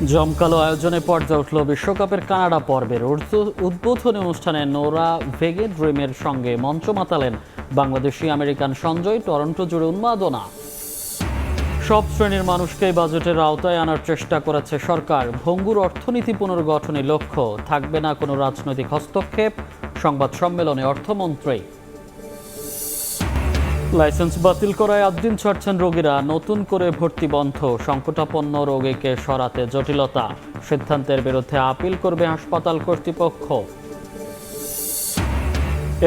জমকালো আয়োজনে পর্দা উঠল বিশ্বকাপের কানাডা পর্বের উদ্বোধনী অনুষ্ঠানে নোরা ভেগে ড্রিমের সঙ্গে মঞ্চ মাতালেন বাংলাদেশি আমেরিকান সঞ্জয়। টরন্টো জুড়ে উন্মাদনা। সব শ্রেণীর মানুষকেই বাজেটের আওতায় আনার চেষ্টা করেছে সরকার। ভঙ্গুর অর্থনীতি পুনর্গঠনের লক্ষ্য, থাকবে না কোনো রাজনৈতিক হস্তক্ষেপ। সংবাদ সম্মেলনে অর্থমন্ত্রী। লাইসেন্স বাতিল করায় আদ্দিন ছাড়ছেন রোগীরা, নতুন করে ভর্তি বন্ধ। সংকটাপন্ন রোগীকে সরাতে জটিলতা, সিদ্ধান্তের বিরুদ্ধে আপিল করবে হাসপাতাল কর্তৃপক্ষ।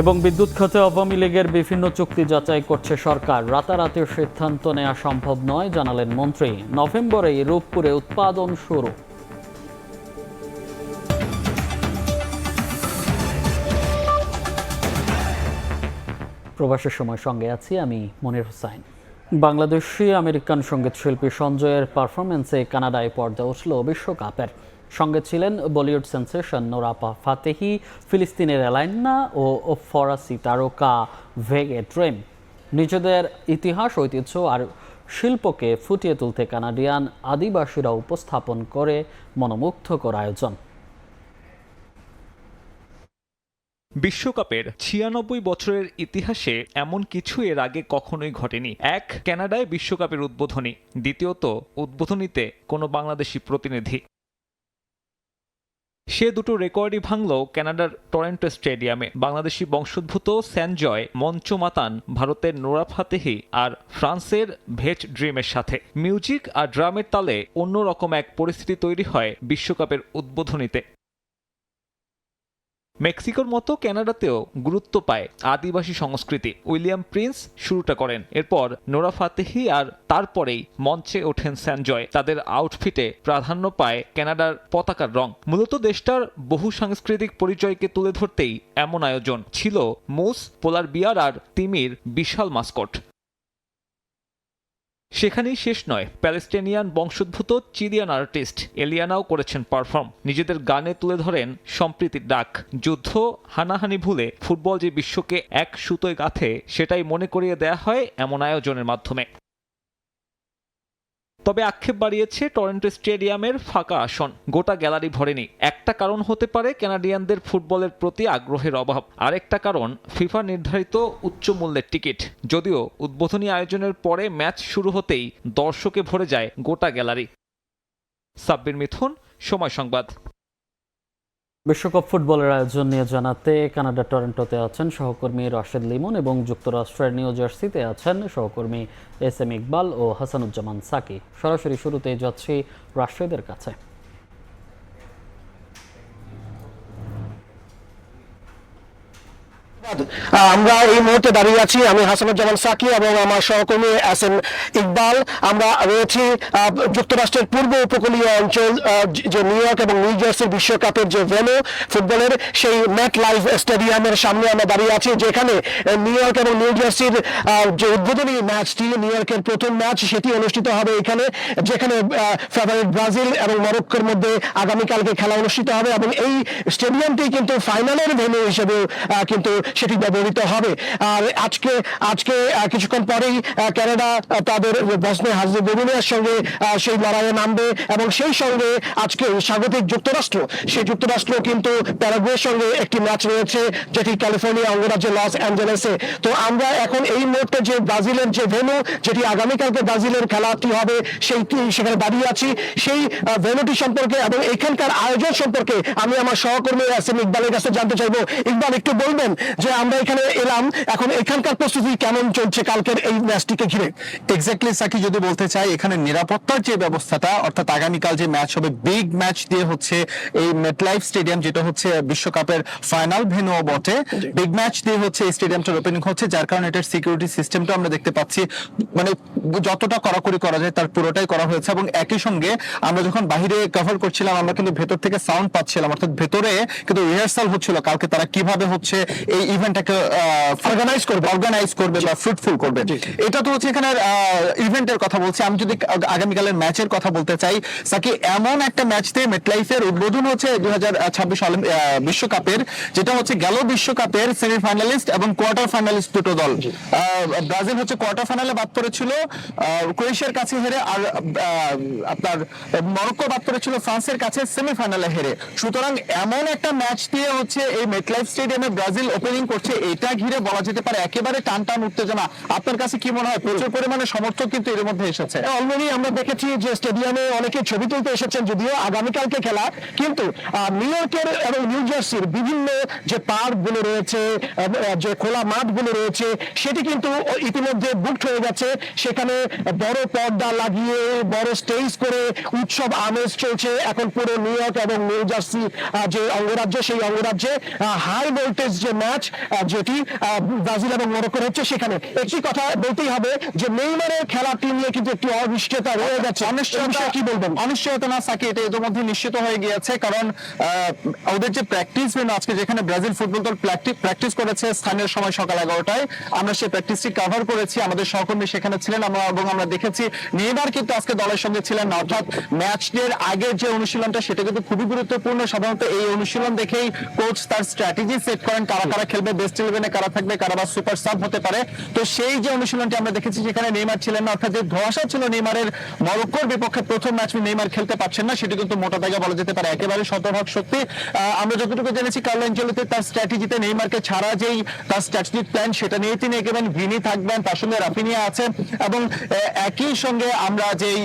এবং বিদ্যুৎ খাতে আওয়ামী লীগের বিভিন্ন চুক্তি যাচাই করছে সরকার। রাতারাতি সিদ্ধান্ত নেওয়া সম্ভব নয় জানালেন মন্ত্রী। নভেম্বরেই রূপপুরে উৎপাদন শুরু। প্রবাসের সময় সঙ্গে আছি আমি মনির হোসাইন। বাংলাদেশি আমেরিকান সঙ্গীত শিল্পী সঞ্জয়ের পারফরমেন্সে কানাডায় পর্দা উঠল বিশ্বকাপের। সঙ্গে ছিলেন বলিউড সেন্সেশন নোরা ফাতেহি, ফিলিস্তিনের এলাইন্না ও ফরাসি তারকা ভেগে ড্রিম। নিজেদের ইতিহাস, ঐতিহ্য আর শিল্পকে ফুটিয়ে তুলতে কানাডিয়ান আদিবাসীরা উপস্থাপন করে মনোমুগ্ধকর আয়োজন। বিশ্বকাপের ৯৬ বছরের ইতিহাসে এমন কিছু এর আগে কখনোই ঘটেনি। এক, কানাডায় বিশ্বকাপের উদ্বোধনী। দ্বিতীয়ত, উদ্বোধনীতে কোনো বাংলাদেশি প্রতিনিধি। সে দুটো রেকর্ডই ভাঙল কানাডার টরন্টো স্টেডিয়ামে। বাংলাদেশি বংশোদ্ভূত সঞ্জয় মঞ্চ মাতান ভারতের নোরা ফাতেহি আর ফ্রান্সের ভেজ ড্রিমের সাথে। মিউজিক আর ড্রামের তালে অন্যরকম এক পরিস্থিতি তৈরি হয় বিশ্বকাপের উদ্বোধনীতে। মেক্সিকোর মতো কানাডাতেও গুরুত্ব পায় আদিবাসী সংস্কৃতি। উইলিয়াম প্রিন্স শুরুটা করেন, এরপর নোরা ফাতেহি আর তারপরেই মঞ্চে ওঠেন সঞ্জয়। তাদের আউটফিটে প্রাধান্য পায় কানাডার পতাকার রং। মূলত দেশটার বহু সাংস্কৃতিক পরিচয়কে তুলে ধরতেই এমন আয়োজন। ছিল মুস, পোলার বিয়ার আর তিমির বিশাল মাস্কট। সেখানেই শেষ নয়, প্যালেস্টিনিয়ান বংশোদ্ভূত চিলিয়ান আর্টিস্ট এলিয়ানাও করেছেন পারফর্ম। নিজেদের গানে তুলে ধরেন সম্প্রীতির ডাক। যুদ্ধ, হানাহানি ভুলে ফুটবল যে বিশ্বকে এক সুতোয় গাঁথে, সেটাই মনে করিয়ে দেয়া হয় এমন আয়োজনের মাধ্যমে। তবে আক্ষেপ বাড়িয়েছে টরন্টো স্টেডিয়ামের ফাঁকা আসন। গোটা গ্যালারি ভরেনি। একটা কারণ হতে পারে কানাডিয়ানদের ফুটবলের প্রতি আগ্রহের অভাব, আরেকটা কারণ ফিফা নির্ধারিত উচ্চ মূল্যের টিকিট। যদিও উদ্বোধনী আয়োজনের পরে ম্যাচ শুরু হতেই দর্শকে ভরে যায় গোটা গ্যালারি। সাব্বির মিথুন, সময় সংবাদ। বিশ্বকাপ ফুটবলের আয়োজন নিয়ে জানাতে কানাডা টরন্টোতে আছেন সহকর্মী রাশেদ লিমন এবং যুক্তরাষ্ট্রের নিউ জার্সিতে আছেন সহকর্মী এস এম ইকবাল ও হাসানুজ্জামান সাকি। সরাসরি শুরুতেই যাচ্ছি রাশেদের কাছে। আমরা এই মুহূর্তে দাঁড়িয়ে আছি, আমি হাসানুজ্জামান সাকি এবং আমার সহকর্মী এস এম ইকবাল। আমরা রয়েছি যুক্তরাষ্ট্রের পূর্ব উপকূলীয় অঞ্চল, যে নিউ ইয়র্ক এবং নিউ জার্সির বিশ্বকাপের যে ভেন্যু ফুটবলের, সেই ম্যাট লাইফ স্টেডিয়ামের সামনে আমরা দাঁড়িয়ে আছি, যেখানে নিউ ইয়র্ক এবং নিউ জার্সির যে উদ্বোধনী ম্যাচটি, নিউ ইয়র্কের প্রথম ম্যাচ, সেটি অনুষ্ঠিত হবে এখানে, যেখানে ফেভারিট ব্রাজিল এবং মরক্কোর মধ্যে আগামীকালকে খেলা অনুষ্ঠিত হবে এবং এই স্টেডিয়ামটি কিন্তু ফাইনালের ভেন্যু হিসেবে কিন্তু সেটি ব্যবহৃত হবে। আর আজকে কিছুক্ষণ পরেই কানাডা তাদের বসনিয়া হার্জেগোভিনার সঙ্গে সেই লড়াইয়ে নামবে এবং সেই সঙ্গে আজকে স্বাগতিক যুক্তরাষ্ট্র, সেই যুক্তরাষ্ট্র কিন্তু প্যারাগুয়ের সঙ্গে একটি ম্যাচ রয়েছে, যেটি ক্যালিফোর্নিয়া অঙ্গরাজ্যের লস অ্যাঞ্জেলেসে। তো আমরা এখন এই মুহূর্তে যে ব্রাজিলের যে ভেন্যু, যেটি আগামীকালকে ব্রাজিলের খেলাটি হবে, সেখানে দাঁড়িয়ে আছি। সেই ভেন্যুটি সম্পর্কে এবং এখানকার আয়োজন সম্পর্কে আমি আমার সহকর্মী এস এম ইকবালের কাছে জানতে চাইবো। ইকবাল, একটু বলবেন যে আমরা এখানে এলাম, এখন এখানকার প্রস্তুতি কেমন চলছে কালকের এই ম্যাচটিকে ঘিরে? এক্স্যাক্টলি সাকি, যদি বলতে চাই, এখানে নিরাপত্তার যে ব্যবস্থাটা, অর্থাৎ আগামীকাল যে ম্যাচ হবে, বিগ ম্যাচ দিয়ে হচ্ছে এই মেটলাইফ স্টেডিয়াম, যেটা হচ্ছে বিশ্বকাপের ফাইনাল ভেন্যু বটে, বিগ ম্যাচ দিয়ে হচ্ছে এই স্টেডিয়ামটার ওপেনিং হচ্ছে, যার কারণে এটার সিকিউরিটি সিস্টেমটা আমরা দেখতে পাচ্ছি মানে যতটা কড়াকড়ি করা যায় তার পুরোটাই করা হয়েছে। এবং একই সঙ্গে আমরা যখন বাহিরে কভার করছিলাম, আমরা কিন্তু ভেতর থেকে সাউন্ড পাচ্ছিলাম, অর্থাৎ ভেতরে কিন্তু রিহার্সাল হচ্ছিল কালকে তারা কিভাবে হচ্ছে এই ইভেন্টটাকে অর্গানাইজ করবে বা ফ্রুটফুল করবে। এটা তো হচ্ছে এখানে ইভেন্টের কথা বলছি। আমি যদি আগামীকালের ম্যাচের কথা বলতে চাই, সাকি এমন একটা ম্যাচতে মেটলাইফের উদ্বোধন হচ্ছে 2026 বিশ্বকাপের, যেটা হচ্ছে গেল বিশ্বকাপের সেমিফাইনালিস্ট এবং কোয়ার্টার ফাইনালিস্ট দুটো দল। ব্রাজিল হচ্ছে কোয়ার্টার ফাইনালে বাদ পড়েছিল ক্রোয়েশিয়ার কাছে হেরে, আর আপনার মরক্কো বাদ পড়েছিল ফ্রান্সের কাছে সেমিফাইনালে হেরে। সুতরাং এমন একটা ম্যাচ দিয়ে হচ্ছে এই মেটলাইফ স্টেডিয়ামে ব্রাজিল ওপেনিং করছে, এটা ঘিরে বলা যেতে পারে একেবারে টান টান উত্তেজনা। আপনার কাছে কি মনে হয়? প্রচুর পরিমাণে সমর্থক কিন্তু এর মধ্যে এসেছে। অলরেডি আমরা দেখেছি যে স্টেডিয়ামে অনেকে ছবি তুলতে এসেছেন, যদিও আগামীকালকে খেলা, কিন্তু নিউ ইয়র্কের এবং নিউ জার্সির বিভিন্ন যে পার্ক গুলো রয়েছে, যে খোলা মাঠগুলো রয়েছে, সেটি কিন্তু ইতিমধ্যে বুকড হয়ে গেছে। সেখানে বড় পর্দা লাগিয়ে বড় স্টেজ করে উৎসব আমেজ চলছে এখন পুরো নিউ ইয়র্ক এবং নিউ জার্সি যে অঙ্গরাজ্য, সেই অঙ্গরাজ্যে হাই ভোল্টেজ যে ম্যাচ যেটি ব্রাজিল এবং মরক্কোর হচ্ছে, সেখানে একটি কথা বলতেই হবে যে নেইমারের খেলাটি নিয়ে কিন্তু একটি অনিশ্চয়তা রয়ে গেছে। অনিশ্চয়তা কি বলবেন? অনিশ্চয়তা না সাকি, এটা ইতিমধ্যে নিশ্চিত হয়ে গিয়েছে, কারণ ওদের যে প্র্যাকটিস আজকে যেখানে ব্রাজিল ফুটবল দল প্র্যাকটিস করেছে স্থানীয় সময় সকাল 11টায়, আমরা সেই প্র্যাকটিসটি কভার করেছি, আমাদের সহকর্মী সেখানে ছিলেন, আমরা দেখেছি নেইমার কিন্তু আজকে দলের সঙ্গে ছিলেন না। অর্থাৎ ম্যাচের আগের যে অনুশীলনটা সেটা কিন্তু খুবই গুরুত্বপূর্ণ। সাধারণত এই অনুশীলন দেখেই কোচ তার স্ট্র্যাটেজি সেট করেন, কারা কারা খেলবে, বেস্ট ইলেভেনে কারা থাকবে, কারা বা সুপার সাব হতে পারে। তো সেই যে অনুশীলনটি আমরা দেখেছি সেখানে নেইমার ছিলেন না, অর্থাৎ যে ধোঁয়াশা ছিল নেইমারের মরক্কোর বিপক্ষে প্রথম ম্যাচ নেইমার খেলতে পারছেন না, সেটি কিন্তু মোটা দাগে বলা যেতে পারে একেবারে শতভাগ সত্যি। আমরা যতটুকু জেনেছি কার্লো আনচেলত্তি তার স্ট্র্যাটেজিতে নেইমারকে ছাড়া যেই তার স্ট্র্যাটেজিক প্ল্যান সেটা নিয়ে তিনি একেবারে ভিনি থাকবেন, তার সঙ্গে রাফিনিয়া আছে, এবং একই সঙ্গে আমরা যেই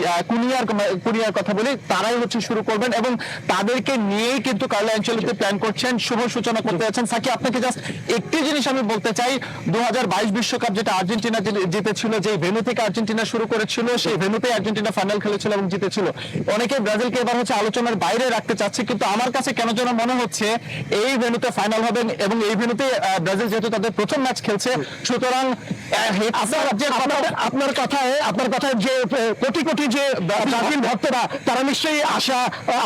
কুনিয়ার কথা বলি তারাই হচ্ছে শুরু করবেন, এবং তাদেরকে নিয়েই কিন্তু কার্লো আনচেলত্তি প্ল্যান করছেন, শুভ সূচনা করতে যাচ্ছেন। সাকি, আপনাকে জাস্ট একটি জিনিস আমি বলতে চাই, 2022 বিশ্বকাপ যেটা আর্জেন্টিনা জিতেছিল, যে ভেন্যু থেকে আর্জেন্টিনা শুরু করেছিল, সেই ভেন্যুতে আর্জেন্টিনা ফাইনাল খেলেছিল এবং জিতেছিল। অনেকে ব্রাজিলকে এবার হচ্ছে আলোচনার বাইরে রাখতে চাচ্ছে, কিন্তু আমার কাছে কেন যেন মনে হচ্ছে এই ভেন্যুতে ফাইনাল হবে, এবং এই ভেন্যুতে ব্রাজিল যেহেতু তাদের প্রথম ম্যাচ খেলছে, সুতরাং আপনার কথায় যে কোটি কোটি যে ব্রাজিল ভক্তরা তারা নিশ্চয়ই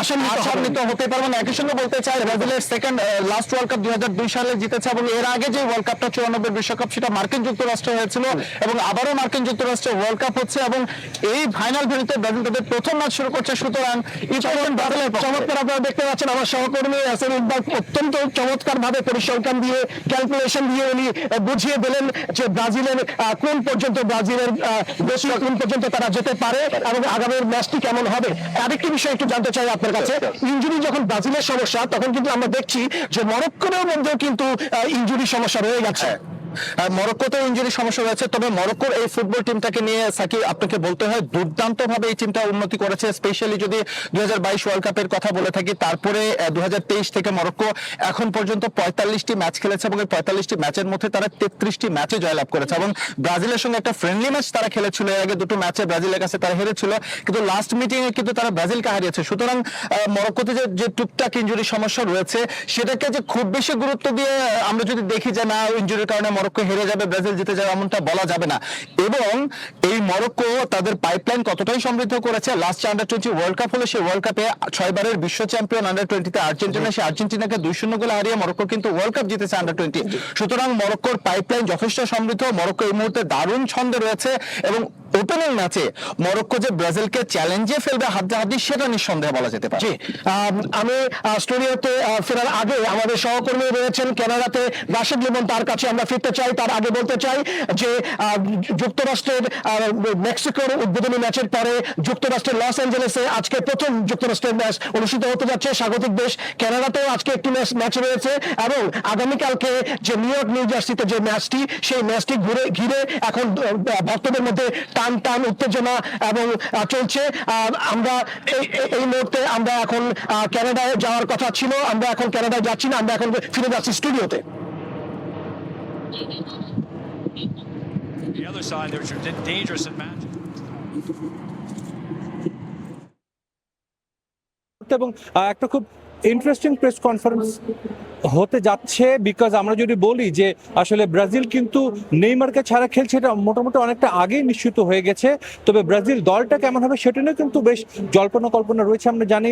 আশান্বিত হতে পারবেন। একই সঙ্গে বলতে চাই ব্রাজিলের সেকেন্ড লাস্ট ওয়ার্ল্ড কাপ 2002 সালে জিতেছে, এবং এর আগে যে ওয়ার্ল্ড কাপটা 94 বিশ্বকাপ সেটা মার্কিন যুক্তরাষ্ট্র হয়েছিল, এবং আবারও মার্কিন যুক্তরাষ্ট্রে ওয়ার্ল্ড কাপ হচ্ছে, এবং এই ফাইনাল ভেন্যুতে ব্রাজিল তাদের প্রথম ম্যাচ শুরু করছে। সুতরাং চমৎকার আপনারা দেখতে পাচ্ছেন আমার সহকর্মী হাসান ইকবাল অত্যন্ত চমৎকার ভাবে পরিসংখ্যান দিয়ে ক্যালকুলেশন দিয়ে উনি বুঝিয়ে দিলেন যে ব্রাজিলের কোন পর্যন্ত কোন পর্যন্ত তারা যেতে পারে এবং আগামীর ম্যাচটি কেমন হবে। আরেকটি বিষয় একটু জানতে চাই আপনার কাছে, ইনজুরি যখন ব্রাজিলের সমস্যা, তখন কিন্তু আমরা দেখছি যে মরক্কোর মধ্যেও কিন্তু ইনজুরি সমস্যা রয়ে গেছে। মরক্কোতে ইনজুরি সমস্যা রয়েছে, তবে মরক্কোর এই ফুটবল টিমটাকে নিয়ে সাকি আপনাকে বলতে হয় দুর্দান্ত ভাবে এই টিমটা উন্নতি করেছে। স্পেশালি যদি 2022 ওয়ার্ল্ড কাপের কথা বলে থাকি, তারপরে 2023 থেকে মরক্কো এখন পর্যন্ত 45টি ম্যাচ খেলেছে, এবং এই 45টি ম্যাচের মধ্যে তারা 33টি ম্যাচে জয়লাভ করেছে, এবং ব্রাজিলের সঙ্গে একটা ফ্রেন্ডলি ম্যাচ তারা খেলেছিল। এর আগে দুটো ম্যাচে ব্রাজিলের কাছে তারা হেরেছিল, কিন্তু লাস্ট মিটিং এ কিন্তু তারা ব্রাজিলকে হারিয়েছে। সুতরাং মরক্কোতে যে টুকটাক ইনজুরি সমস্যা রয়েছে, সেটাকে যে খুব বেশি গুরুত্ব দিয়ে আমরা যদি দেখি যে না ইনজুরির কারণে মরক্কো হেরে যাবে, ব্রাজিল জিতে যাবে, এমনটা বলা যাবে না। এবং এই মরক্কো তাদের পাইপলাইন কতটাই সমৃদ্ধ করেছে, লাস্ট আন্ডার-20 ওয়ার্ল্ড কাপ হলো, সেই ওয়ার্ল্ড কাপে 6 বারের বিশ্ব চ্যাম্পিয়ন আন্ডার-20 তে আর্জেন্টিনা, সেই আর্জেন্টিনাকে 2-0 গোলে হারিয়ে মরক্কো কিন্তু ওয়ার্ল্ড কাপ জিতেছে আন্ডার-20। সুতরাং মরক্কোর পাইপলাইন যথেষ্ট সমৃদ্ধ। মরক্কো এই মুহূর্তে দারুণ ছন্দে রয়েছে, এবং ওপেনিং ম্যাচে মরক্কো যে ব্রাজিলকে চ্যালেঞ্জে ফেলবে হাড্ডাহাড্ডি, সেটা নিঃসন্দেহে বলা যেতে পারে। আমি স্টুডিওতে ফেরার আগে আমাদের সহকর্মী রয়েছেন কানাডাতে রাশেদ লিমন, তার কাছে আমরা ফিরতে চাই। তার আগে বলতে চাই যে যুক্তরাষ্ট্রের মেক্সিকোর উদ্বোধনী ম্যাচের পরে যুক্তরাষ্ট্রের লস অ্যাঞ্জেলেসে আজকে প্রথম যুক্তরাষ্ট্রের ম্যাচ অনুষ্ঠিত হতে যাচ্ছে। স্বাগতিক দেশ কানাডাতেও আজকে একটি ম্যাচ রয়েছে, এবং আগামীকালকে যে নিউ ইয়র্ক নিউ জার্সিতে যে ম্যাচটি, সেই ম্যাচটি ঘিরে এখন ভক্তদের মধ্যে টান টান উত্তেজনা এবং চলছে। আমরা এই মুহূর্তে আমরা এখন কানাডায় যাওয়ার কথা ছিল, আমরা এখন কানাডায় যাচ্ছি না, আমরা এখন ফিরে যাচ্ছি স্টুডিওতে। The other side, there's your dangerous and match. এবং একটা খুব ইন্টারেস্টিং প্রেস কনফারেন্স হতে যাচ্ছে, বিকজ আমরা যদি বলি যে আসলে ব্রাজিল কিন্তু নেইমারকে ছাড়া খেলছে, এটা মোটামুটি অনেকটা আগেই নিশ্চিত হয়ে গেছে। তবে ব্রাজিল দলটা কেমন হবে সেটা নিয়ে কিন্তু বেশ জল্পনা কল্পনা রয়েছে। আমরা জানি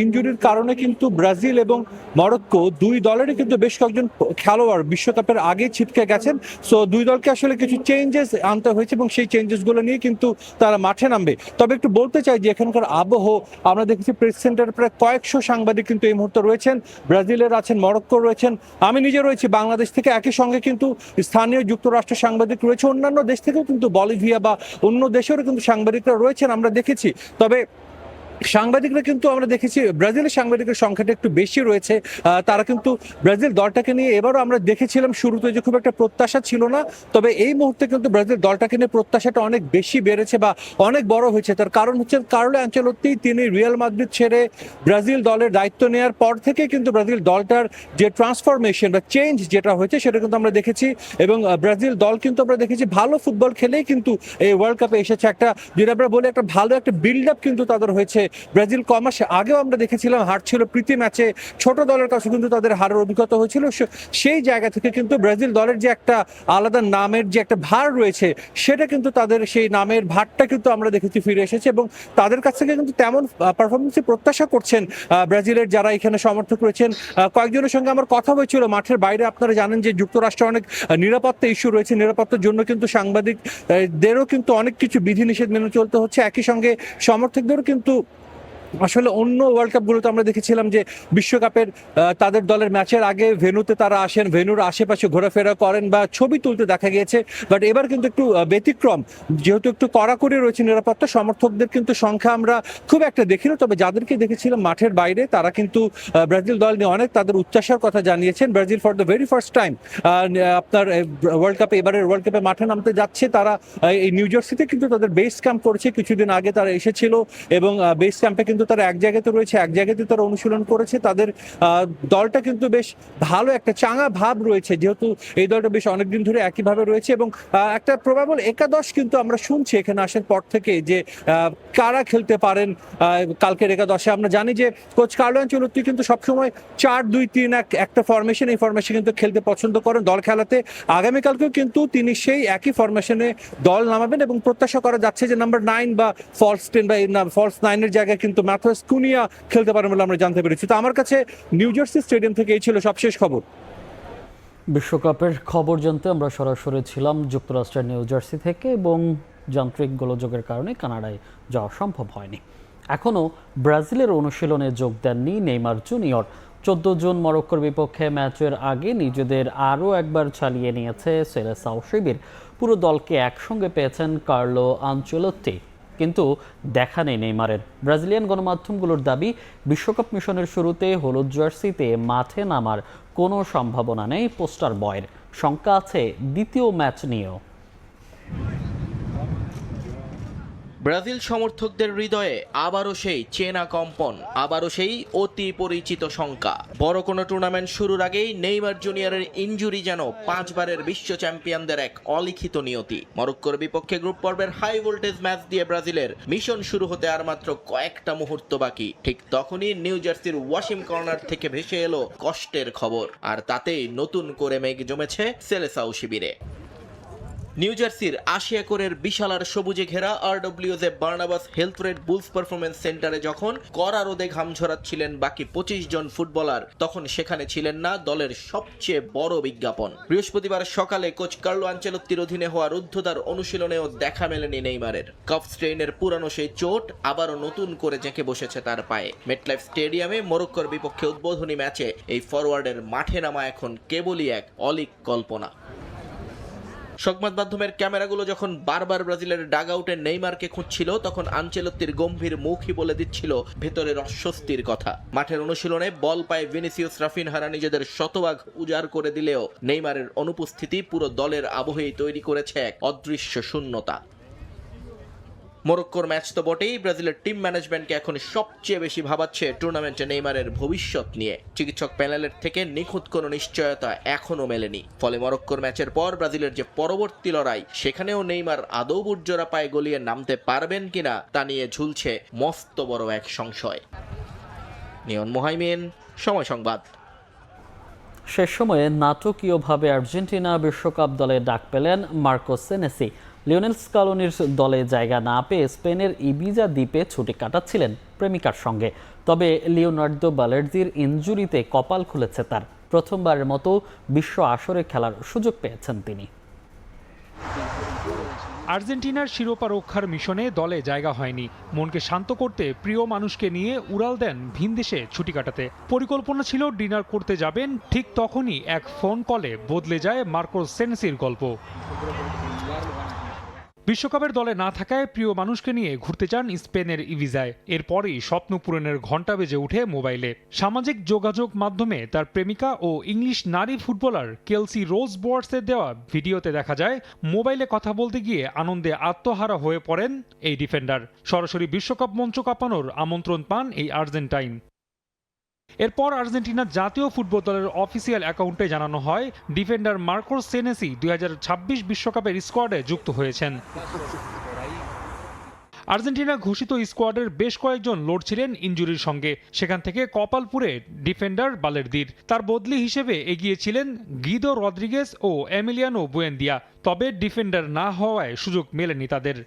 ইনজুরির কারণে কিন্তু ব্রাজিল এবং মরক্কো দুই দলেরই কিন্তু বেশ কয়েকজন খেলোয়াড় বিশ্বকাপের আগে ছিটকে গেছেন। সো দুই দলকে আসলে কিছু চেঞ্জেস আনতে হয়েছে এবং সেই চেঞ্জেসগুলো নিয়ে কিন্তু তারা মাঠে নামবে। তবে একটু বলতে চাই যে এখানকার আবহ, আমরা দেখেছি প্রেস সেন্টারে প্রায় কয়েকশো সাংবাদিক কিন্তু এই মুহূর্তে রয়েছেন। ব্রাজিলের আছেন, মরক্কো রয়েছেন, আমি নিজে রয়েছি বাংলাদেশ থেকে। একই সঙ্গে কিন্তু স্থানীয় যুক্তরাষ্ট্রের সাংবাদিক রয়েছে, অন্যান্য দেশ থেকেও কিন্তু বলিভিয়া বা অন্য দেশেরও কিন্তু সাংবাদিকরা রয়েছেন আমরা দেখেছি। তবে সাংবাদিকরা কিন্তু আমরা দেখেছি ব্রাজিলের সাংবাদিকের সংখ্যাটা একটু বেশি রয়েছে। তারা কিন্তু ব্রাজিল দলটাকে নিয়ে এবারও আমরা দেখেছিলাম শুরুতে যে খুব একটা প্রত্যাশা ছিল না, তবে এই মুহূর্তে কিন্তু ব্রাজিল দলটাকে নিয়ে প্রত্যাশাটা অনেক বেশি বেড়েছে বা অনেক বড় হয়েছে। তার কারণ হচ্ছে কার্লো আনচেলত্তি, তিনি রিয়াল মাদ্রিদ ছেড়ে ব্রাজিল দলের দায়িত্ব নেওয়ার পর থেকে কিন্তু ব্রাজিল দলটার যে ট্রান্সফরমেশন বা চেঞ্জ যেটা হয়েছে সেটা কিন্তু আমরা দেখেছি। এবং ব্রাজিল দল কিন্তু আমরা দেখেছি ভালো ফুটবল খেলেই কিন্তু এই ওয়ার্ল্ড কাপে এসেছে। একটা যদি আমরা বলি একটা ভালো একটা বিল্ড আপ কিন্তু তাদের হয়েছে। ব্রাজিল কমাসে আগেও আমরা দেখেছিলাম হারছিল প্রীতি ম্যাচে, ছোট দলের কাছে কিন্তু তাদের হারের অভিজ্ঞতা হয়েছিল। সেই জায়গা থেকে কিন্তু ব্রাজিল দলের যে একটা আলাদা নামের যে একটা ভার রয়েছে, সেটা কিন্তু তাদের সেই নামের ভারটা কিন্তু আমরা দেখেছি ফিরে এসেছে। এবং তাদের কাছ থেকে কিন্তু তেমন পারফরমেন্সই প্রত্যাশা করছেন ব্রাজিলের যারা এখানে সমর্থক রয়েছেন। কয়েকজনের সঙ্গে আমার কথা হয়েছিল মাঠের বাইরে। আপনারা জানেন যে যুক্তরাষ্ট্রে অনেক নিরাপত্তা ইস্যু রয়েছে, নিরাপত্তার জন্য কিন্তু সাংবাদিকদেরও কিন্তু অনেক কিছু বিধিনিষেধ মেনে চলতে হচ্ছে। একই সঙ্গে সমর্থকদেরও কিন্তু আসলে অন্য ওয়ার্ল্ড কাপগুলোতে আমরা দেখেছিলাম যে বিশ্বকাপের তাদের দলের ম্যাচের আগে ভেন্যুতে তারা আসেন, ভেন্যুর আশেপাশে ঘোরাফেরা করেন বা ছবি তুলতে দেখা গিয়েছে। বাট এবার কিন্তু একটু ব্যতিক্রম, যেহেতু একটু কড়াকড়ি রয়েছে নিরাপত্তা, সমর্থকদের কিন্তু সংখ্যা আমরা খুব একটা দেখিনি। তবে যাদেরকে দেখেছিলাম মাঠের বাইরে, তারা কিন্তু ব্রাজিল দল নিয়ে অনেক তাদের উচ্চাসার কথা জানিয়েছেন। Brazil for the very first time আপনার ওয়ার্ল্ড কাপে, এবারের ওয়ার্ল্ড কাপে মাঠে নামতে যাচ্ছে। তারা এই নিউ জার্সিতে কিন্তু তাদের বেস ক্যাম্প করেছে, কিছুদিন আগে তারা এসেছিল এবং বেস ক্যাম্পে কিন্তু তারা এক জায়গাতে রয়েছে, এক জায়গাতে তারা অনুশীলন করেছে। তাদের দলটা কিন্তু বেশ ভালো একটা চাঙা ভাব রয়েছে, যেহেতু এই দলটা বেশ অনেকদিন ধরে একইভাবে রয়েছে। এবং একটা প্রবাবল একাদশ কিন্তু আমরা শুনছি এখানে আসার পর থেকে যে কারা খেলতে পারেন কালকের একাদশে। আমরা জানি যে কোচ কার্লো আনচেলত্তি কিন্তু সবসময় 4-2-3-1 একটা ফরমেশন, এই ফরমেশন কিন্তু খেলতে পছন্দ করেন দল খেলাতে। আগামীকালকেও কিন্তু তিনি সেই একই ফরমেশনে দল নামাবেন এবং প্রত্যাশা করা যাচ্ছে যে নাম্বার 9 বা ফলস 10 বা ফলস 9-এর জায়গায় কিন্তু ম্যাথিয়াস কুনিয়া খেলতে পারেন বলে আমরা জানতে পেরেছি। তো আমার কাছে নিউ জার্সি স্টেডিয়াম থেকে এই ছিল সবশেষ খবর। বিশ্বকাপের খবর জানতে আমরা সরাসরি ছিলাম যুক্তরাষ্ট্রের নিউ জার্সি থেকে এবং যান্ত্রিক গোলযোগের কারণে কানাডায় যাওয়া সম্ভব হয়নি। এখনও ব্রাজিলের অনুশীলনে যোগ দেননি নেইমার জুনিয়র। 14 জুন মরক্কোর বিপক্ষে ম্যাচের আগে নিজেদের আরও একবার চালিয়ে নিয়েছে সেলেসাও শিবির। পুরো দলকে একসঙ্গে পেয়েছেন কার্লো আনচেলত্তি, কিন্তু দেখা নেই নেইমারের। ব্রাজিলিয়ান গণমাধ্যমগুলোর দাবি, বিশ্বকাপ মিশনের শুরুতে হলুদ জার্সিতে মাঠে নামার কোনো সম্ভাবনা নেই পোস্টার বয়ের। শঙ্কা আছে দ্বিতীয় ম্যাচ নিয়েও। ব্রাজিল সমর্থকদের হৃদয়ে আবারও সেই চেনা কম্পন, আবারও সেই অতি পরিচিত শঙ্কা। বড় কোনো টুর্নামেন্ট শুরুর আগেই নেইমার জুনিয়রের ইনজুরি যেন 5 বারের বিশ্ব চ্যাম্পিয়নদের এক অলিখিত নিয়তি। মরক্কোর বিপক্ষে গ্রুপ পর্বের হাই ভোল্টেজ ম্যাচ দিয়ে ব্রাজিলের মিশন শুরু হতে আর মাত্র কয়েকটা মুহূর্ত বাকি। ঠিক তখনই নিউ জার্সির ওয়াশিম কর্নার থেকে ভেসে এলো কষ্টের খবর, আর তাতেই নতুন করে মেঘ জমেছে সেলেসাও শিবিরে। নিউ জার্সির 80 একরের বিশাল আর সবুজে ঘেরা আরডব্লিউজে Barnabas health Red Bulls performance সেন্টারে যখন কড়া রোদে ঘাম ঝরাচ্ছিলেন বাকি 25 জন ফুটবলার, তখন সেখানে ছিলেন না দলের সবচেয়ে বড় বিজ্ঞাপন। বৃহস্পতিবার সকালে কোচ কার্লো আনচেলত্তির অধীনে হওয়া রুদ্ধদ্বার অনুশীলনেও দেখা মেলেনি নেইমারের। কাফ স্ট্রেইনের পুরানো সেই চোট আবারও নতুন করে জেঁকে বসেছে তার পায়ে। মেটলাইফ স্টেডিয়ামে মরক্কোর বিপক্ষে উদ্বোধনী ম্যাচে এই ফরওয়ার্ডের মাঠে নামা এখন কেবলই এক অলীক কল্পনা। সংবাদ মাধ্যমের ক্যামেরাগুলো যখন বারবার ব্রাজিলের ডাগ আউটে নেইমারকে খুঁজছিল, তখন আনচেলত্তির গম্ভীর মুখই বলে দিচ্ছিল ভেতরের অস্বস্তির কথা। মাঠের অনুশীলনে বল পায়ে ভিনিসিয়াস রাফিনহারা নিজেদের শতভাগ উজাড় করে দিলেও নেইমারের অনুপস্থিতি পুরো দলের আবহেই তৈরি করেছে এক অদৃশ্য শূন্যতা। মরক্কোর ম্যাচ তো বটেই, ব্রাজিলের টিম ম্যানেজমেন্টকে এখন সবচেয়ে বেশি ভাবাচ্ছে টুর্নামেন্টে নেইমারের ভবিষ্যৎ নিয়ে। চিকিৎসক প্যানেলের থেকে নিখুঁত কোনো নিশ্চয়তা এখনো মেলেনি। ফলে মরক্কোর ম্যাচের পর ব্রাজিলের যে পরবর্তী লড়াই, সেখানেও নেইমার আদৌ বুটজোড়া পায়ে গলিয়ে নামতে পারবেন কিনা তা নিয়ে ঝুলছে মস্ত বড় এক সংশয়। নিয়ন মোহাইমিন, সময় সংবাদ। শেষ সময়ে নাটকীয়ভাবে আর্জেন্টিনা বিশ্বকাপ দলে ডাক পেলেন মার্কো সেনেসি। লিওনেল স্কালোনির দলে জায়গা না পেয়ে স্পেনের ইবিজা দ্বীপে ছুটি কাটাচ্ছিলেন প্রেমিকার সঙ্গে। তবে লিওনার্দো বালের্দির ইনজুরিতে কপাল খুলেছে তার। প্রথমবারের মতো বিশ্ব আসরে খেলার সুযোগ পেয়েছেন তিনি। আর্জেন্টিনার শিরোপা রক্ষার মিশনে দলে জায়গা হয়নি। মনকে শান্ত করতে প্রিয় মানুষকে নিয়ে উড়াল দেন ভিনদেশে ছুটি কাটাতে। পরিকল্পনা ছিল ডিনার করতে যাবেন, ঠিক তখনই এক ফোন কলে বদলে যায় মার্কো সেনেসির গল্প। বিশ্বকাপের দলে না থাকায় প্রিয় মানুষকে নিয়ে ঘুরতে যান স্পেনের ইবিজায়। এরপরই স্বপ্ন পূরণের ঘণ্টা বেজে ওঠে মোবাইলে। সামাজিক যোগাযোগ মাধ্যমে তার প্রেমিকা ও ইংলিশ নারী ফুটবলার কেলসি রোজ বোয়ার্সের দেওয়া ভিডিওতে দেখা যায় মোবাইলে কথা বলতে গিয়ে আনন্দে আত্মহারা হয়ে পড়েন এই ডিফেন্ডার। সরাসরি বিশ্বকাপ মঞ্চ কাঁপানোর আমন্ত্রণ পান এই আর্জেন্টাইন। এরপর আর্জেন্টিনার জাতীয় ফুটবল দলের অফিসিয়াল অ্যাকাউন্টে জানানো হয় ডিফেন্ডার মার্কো সেনেসি 2026 বিশ্বকাপের স্কোয়াডে যুক্ত হয়েছেন। আর্জেন্টিনা ঘোষিত স্কোয়াডের বেশ কয়েকজন লড়ছিলেন ইনজুরির সঙ্গে। সেখান থেকে কপাল পুড়ে ডিফেন্ডার বালের্দির। তার বদলি হিসেবে এগিয়েছিলেন গিদো রদ্রিগেজ ও এমিলিয়ানো বুয়েন্দিয়া। তবে ডিফেন্ডার না হওয়ায় সুযোগ মেলেনি তাদের।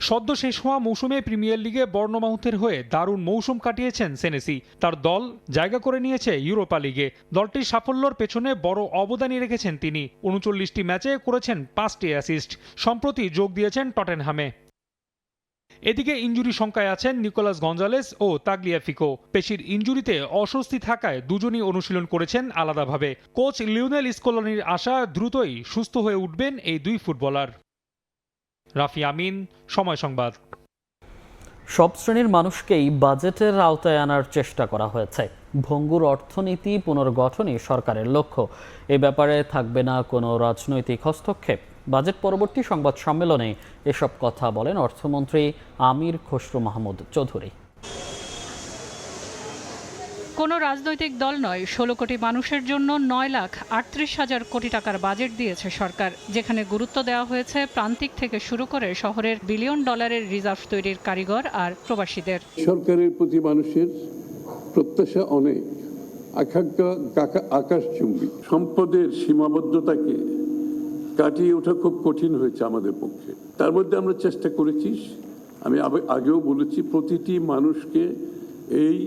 সদ্য শেষ হওয়া মৌসুমে প্রিমিয়ার লিগে বর্ণমাহুতের হয়ে দারুণ মৌসুম কাটিয়েছেন সেনেসি। তার দল জায়গা করে নিয়েছে ইউরোপা লিগে। দলটির সাফল্যের পেছনে বড় অবদানই রেখেছেন তিনি। 39টি ম্যাচে করেছেন 5টি অ্যাসিস্ট। সম্প্রতি যোগ দিয়েছেন টটেনহামে। এদিকে ইনজুরি শঙ্কায় আছেন নিকোলাস গঞ্জালেস ও তাগলিয়াফিকো। পেশির ইনজুরিতে অস্বস্তি থাকায় দুজনই অনুশীলন করেছেন আলাদাভাবে। কোচ লিওনেল স্কলোনির আশা দ্রুতই সুস্থ হয়ে উঠবেন এই দুই ফুটবলার। রাফি আমিন, সময় সংবাদ। সব শ্রেণীর মানুষকেই বাজেটের আওতায় আনার চেষ্টা করা হয়েছে। ভঙ্গুর অর্থনীতি পুনর্গঠনই সরকারের লক্ষ্য। এ ব্যাপারে থাকবে না কোনো রাজনৈতিক হস্তক্ষেপ। বাজেট পরবর্তী সংবাদ সম্মেলনে এসব কথা বলেন অর্থমন্ত্রী আমির খসরু মাহমুদ চৌধুরী। কোনো রাজনৈতিক দল নয়, 16 কোটি মানুষের জন্য 9,38,000 কোটি টাকার বাজেট দিয়েছে সরকার, যেখানে গুরুত্ব দেওয়া হয়েছে প্রান্তিক থেকে শুরু করে শহরের বিলিয়ন ডলারের রিজার্ভ তৈরির কারিগর আর প্রবাসীদের। সরকারের প্রতি মানুষের প্রত্যাশা অনেক, আকাঙ্ক্ষা আকাশচুম্বী। সম্পদের সীমাবদ্ধতাকে কাটিয়ে ওঠা খুব কঠিন হয়েছে আমাদের পক্ষে। তার মধ্যে আমরা চেষ্টা করেছি, আমি আগেও বলেছি, প্রতিটি মানুষকে এই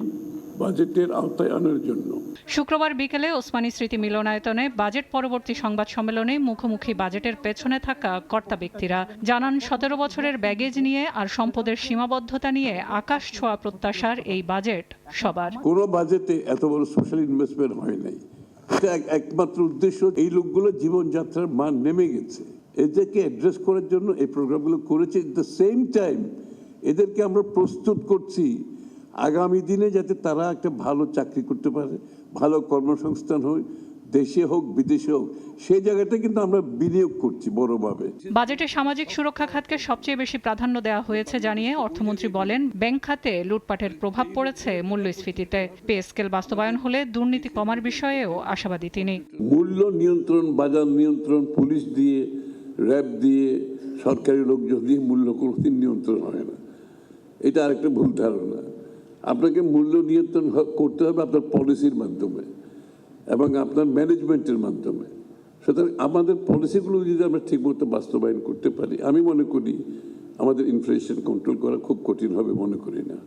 বাজেটের আওতায় আনার জন্য। শুক্রবার বিকেলে ওসমানী স্মৃতি মিলনায়তনে বাজেট পরবর্তী সংবাদ সম্মেলনে মুখোমুখি বাজেটের পেছনে থাকা কর্তা ব্যক্তিরা জানান 17 বছরের ব্যাগেজ নিয়ে আর সম্পদের সীমাবদ্ধতা নিয়ে আকাশ ছোঁয়া প্রত্যাশার এই বাজেট সবার। কোনো বাজেটে এত বড় সোশ্যাল ইনভেস্টমেন্ট হয় নাই। এটা একমাত্র উদ্দেশ্য, এই লোকগুলো জীবনযাত্রার মান নেমে গেছে, এদেরকে অ্যাড্রেস করার জন্য এই প্রোগ্রামগুলো করেছে। এট দ্য সেম টাইম এদেরকে আমরা প্রস্তুত করছি আগামী দিনে যাতে তারা একটা ভালো চাকরি করতে পারে, ভালো কর্মসংস্থান হয়, দেশে হোক বিদেশে হোক, সেই জায়গাটা কিন্তু আমরা বিনিয়োগ করছি বড়ভাবে। বাজেটে সামাজিক সুরক্ষা খাতকে সবচেয়ে বেশি প্রাধান্য দেওয়া হয়েছে জানিয়ে অর্থমন্ত্রী বলেন, ব্যাংক খাতে লুটপাটের প্রভাব পড়েছে মূল্যস্ফীতিতে। পে স্কেল বাস্তবায়ন হলে দুর্নীতি কমার বিষয়েও আশাবাদী তিনি। মূল্য নিয়ন্ত্রণ, বাজার নিয়ন্ত্রণ, পুলিশ দিয়ে, র্যাব দিয়ে, সরকারি লোকজন দিয়ে মূল্য কোনোদিন নিয়ন্ত্রণ হয় না। এটা আরেকটা ভুল ধারণা। আপনাকে মূল্য নিয়ন্ত্রণ করতে হবে আপনার পলিসির মাধ্যমে এবং আপনার ম্যানেজমেন্টের মাধ্যমে। সুতরাং আমাদের পলিসিগুলো যদি আমরা ঠিকমতো বাস্তবায়ন করতে পারি, আমি মনে করি আমাদের ইনফ্লেশন কন্ট্রোল করা খুব কঠিন হবে মনে করি না।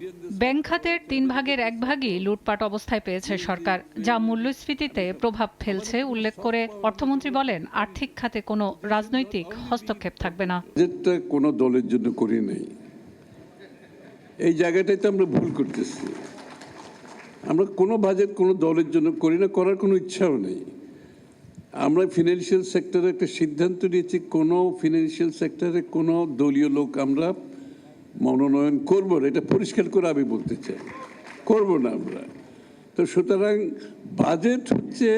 ব্যাংক খাতের 3 ভাগের 1 ভাগই লুটপাট অবস্থায় পেয়েছে সরকার, যা মূল্যস্ফীতিতে প্রভাব ফেলছে উল্লেখ করে অর্থমন্ত্রী বলেন, আর্থিক খাতে কোনো রাজনৈতিক হস্তক্ষেপ থাকবে না। বাজেটটা কোনো দলের জন্য করি নাই, এই জায়গাটাই তো আমরা ভুল করতেছি। আমরা কোনো বাজেট কোনো দলের জন্য করি না, করার কোনো ইচ্ছাও নেই। আমরা ফিনান্সিয়াল সেক্টরে একটা সিদ্ধান্ত নিয়েছি, কোনো ফিনান্সিয়াল সেক্টরে কোনো দলীয় লোক আমরা মনোনয়ন করব না, এটা পরিষ্কার করে আমি বলতে চাই, করব না আমরা। তো সুতরাং বাজেট হচ্ছে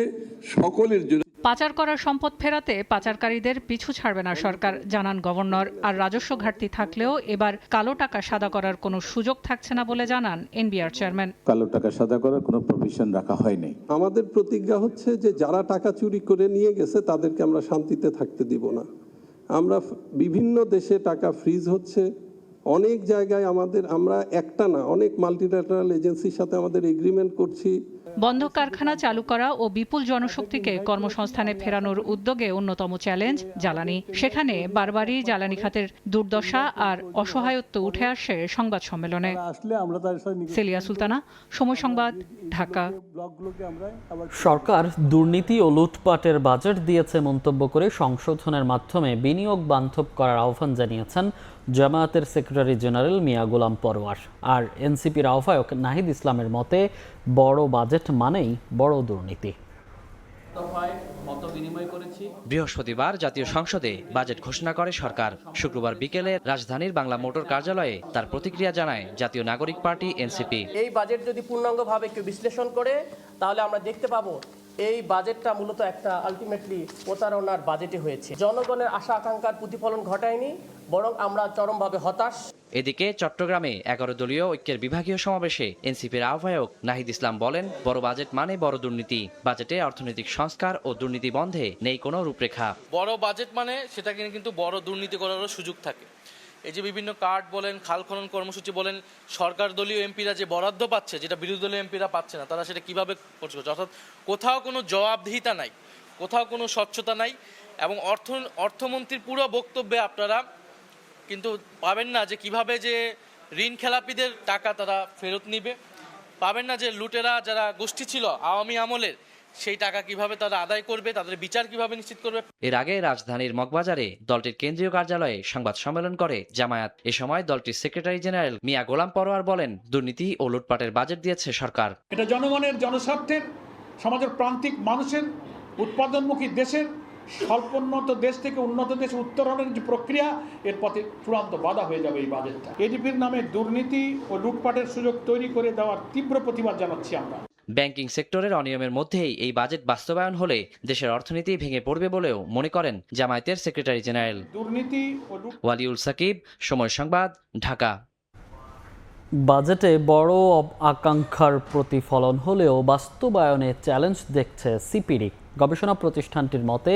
সকলের জন্য। পাচার করা সম্পদ ফেরাতে পাচারকারীদের পিছু ছাড়বে না সরকার, জানান গভর্নর। আর রাজস্ব ঘাটতি থাকলেও এবার কালো টাকা সাদা করার কোনো সুযোগ থাকছে না বলে জানান এনবিআর চেয়ারম্যান। কালো টাকা সাদা করার কোনো প্রভিশন রাখা হয়নি। আমাদের প্রতিজ্ঞা হচ্ছে যে যারা টাকা চুরি করে নিয়ে গেছে তাদেরকে আমরা শান্তিতে থাকতে দিব না। আমরা বিভিন্ন দেশে টাকা ফ্রিজ হচ্ছে, অনেক জায়গায় আমরা একটা না অনেক মাল্টিল্যাটারাল এজেন্সির সাথে আমাদের এগ্রিমেন্ট করছি। বন্ধ কারখানা চালু করা ও বিপুল জনশক্তিকে কর্মসংস্থানে ফেরানোর উদ্যোগে অন্যতম চ্যালেঞ্জ জ্বালানি। সেখানে বারবারই জ্বালানি খাতের দুর্দশা আর অসহায়ত্ব উঠে আসে সংবাদ সম্মেলনে। সেলিয়া সুলতানা, সময় সংবাদ, ঢাকা। সরকার দুর্নীতি ও লুটপাটের বাজেট দিয়েছে মন্তব্য করে সংশোধনের মাধ্যমে বিনিয়োগ বান্ধব করার আহ্বান জানিয়েছেন জামায়াতের সেক্রেটারি জেনারেল মিয়া গোলাম পরোয়ার। আর এনসিপির আহ্বায়ক নাহিদ ইসলামের মতে বড় বাজেট মানেই বড় দুর্নীতি। বৃহস্পতিবার জাতীয় সংসদে বাজেট ঘোষণা করে সরকার। শুক্রবার বিকেলে রাজধানীর বাংলা মোটর কার্যালয়ে তার প্রতিক্রিয়া জানায় জাতীয় নাগরিক পার্টি এনসিপি। এই বাজেট যদি পূর্ণাঙ্গভাবে কেউ বিশ্লেষণ করে তাহলে আমরা দেখতে পাবো এই বাজেটটা মূলত একটা আলটিমেটলি প্রতারণার বাজেটে হয়েছে। জনগণের আশা আকাঙ্ক্ষার প্রতিফলন ঘটায়নি, বরং আমরা চরমভাবে হতাশ। এদিকে চট্টগ্রামে 11 দলীয় ঐক্যের বিভাগীয় সমাবেশে এনসিপির আহ্বায়ক নাহিদ ইসলাম বলেন, বড় বাজেট মানে বড় দুর্নীতি। বাজেটে অর্থনৈতিক সংস্কার ও দুর্নীতি বন্ধে নেই কোনো রূপরেখা। বড় বাজেট মানে সেটাকে কিন্তু বড় দুর্নীতি করারও সুযোগ থাকে। এই যে বিভিন্ন কার্ড বলেন, খাল খনন কর্মসূচি বলেন, সরকার দলীয় এমপিরা যে বরাদ্দ পাচ্ছে যেটা বিরোধী দলীয় এমপিরা পাচ্ছে না, তারা সেটা কিভাবে খরচ করছে। অর্থাৎ কোথাও কোনো জবাবদিহিতা নাই, কোথাও কোনো স্বচ্ছতা নাই। এবং অর্থমন্ত্রীর পুরো বক্তব্যে আপনারা কিন্তু পাবেন না যে কিভাবে যে ঋণ খেলাপিদের টাকা তারা ফেরত নিবে, পাবেন না যে লুটেরা যারা গোষ্ঠী ছিল আওয়ামী আমলের সেই টাকা কিভাবে তারা আদায় করবে, তাদের বিচার কিভাবে নিশ্চিত করবে। এর আগে রাজধানীর মগবাজারে দলটির কেন্দ্রীয় কার্যালয়ে সংবাদ সম্মেলন করে জামায়াত। এ সময় দলটির সেক্রেটারি জেনারেল মিয়া গোলাম পরোয়ার বলেন, দুর্নীতি ও লুটপাটের বাজেট দিয়েছে সরকার। এটা জনগণের, জনস্বার্থের, সমাজের প্রান্তিক মানুষের, উৎপাদনমুখী দেশের, স্বল্পোন্নত দেশ থেকে উন্নত দেশে উত্তরণের যে প্রক্রিয়া, এর পথে চূড়ান্ত বাধা হয়ে যাবে এই বাজেটটা। এডিপির নামে দুর্নীতি ও লুটপাটের সুযোগ তৈরি করে দেওয়ার তীব্র প্রতিবাদ জানাচ্ছি আমরা। ব্যাংকিং সেক্টরের অনিয়মের মধ্যেই এই বাজেট বাস্তবায়ন হলে দেশের অর্থনীতি ভেঙে পড়বে বলেও মনে করেন জামায়াতের সেক্রেটারি জেনারেল। দুর্নীতি ও ওয়ালিউল সাকিব, সময় সংবাদ, ঢাকা। বাজেটে বড় আকাঙ্ক্ষার প্রতিফলন হলেও বাস্তবায়নে চ্যালেঞ্জ দেখছে সিপিডি। গবেষণা প্রতিষ্ঠানটির মতে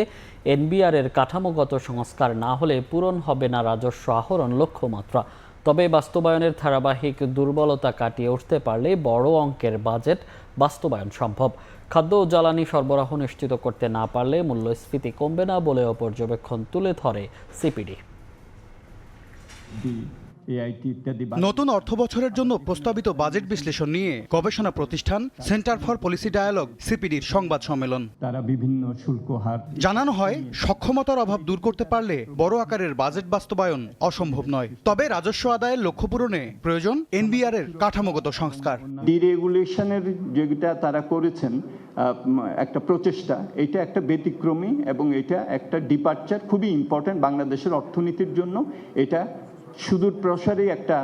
এনবিআরের কাঠামোগত সংস্কার না হলে পূরণ হবে না রাজস্ব আহরণ লক্ষ্যমাত্রা। তবে বাস্তবায়নের ধারাবাহিক দুর্বলতা কাটিয়ে উঠতে পারলে বড় অঙ্কের বাজেট বাস্তবায়ন সম্ভব। খাদ্য ও জ্বালানি সরবরাহ নিশ্চিত করতে না পারলে মূল্যস্ফীতি কমবে না বলেও পর্যবেক্ষণ তুলে ধরে সিপিডি। নতুন অর্থবছরের জন্য প্রস্তাবিত বাজেট বিশ্লেষণ নিয়ে গবেষণা প্রতিষ্ঠান সেন্টার ফর পলিসি ডায়ালগ সিপিডির সংবাদ সম্মেলন। তারা বিভিন্ন শুল্ক হার জানানো হয়, সক্ষমতার অভাব দূর করতে পারলে বড় আকারের বাজেট বাস্তবায়ন অসম্ভব নয়। তবে রাজস্ব আদায়ের লক্ষ্য পূরণে প্রয়োজন এনবিআরের কাঠামোগত সংস্কার। ডিরেগুলেশনের যেটা তারা করেছেন একটা প্রচেষ্টা, এটা একটা ব্যতিক্রমী এবং এটা একটা ডিপার্চার, খুবই ইম্পর্টেন্ট বাংলাদেশের অর্থনীতির জন্য। এটা সুদূর প্রসারী একটা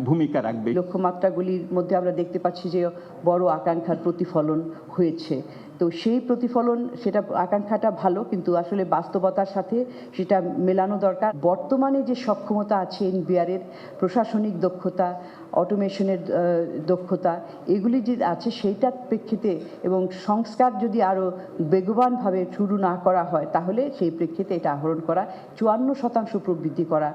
ভূমিকা রাখবে। লক্ষ্যমাত্রাগুলির মধ্যে আমরা দেখতে পাচ্ছি যে বড় আকাঙ্ক্ষার প্রতিফলন হয়েছে। তো সেই প্রতিফলন, সেটা আকাঙ্ক্ষাটা ভালো, কিন্তু আসলে বাস্তবতার সাথে সেটা মেলানো দরকার। বর্তমানে যে সক্ষমতা আছে এনবিআরের, প্রশাসনিক দক্ষতা, অটোমেশনের দক্ষতা, এগুলি যে আছে সেইটার প্রেক্ষিতে এবং সংস্কার যদি আরও বেগবানভাবে শুরু না করা হয়, তাহলে সেই প্রেক্ষিতে এটা আহরণ করা 54% প্রবৃদ্ধি করা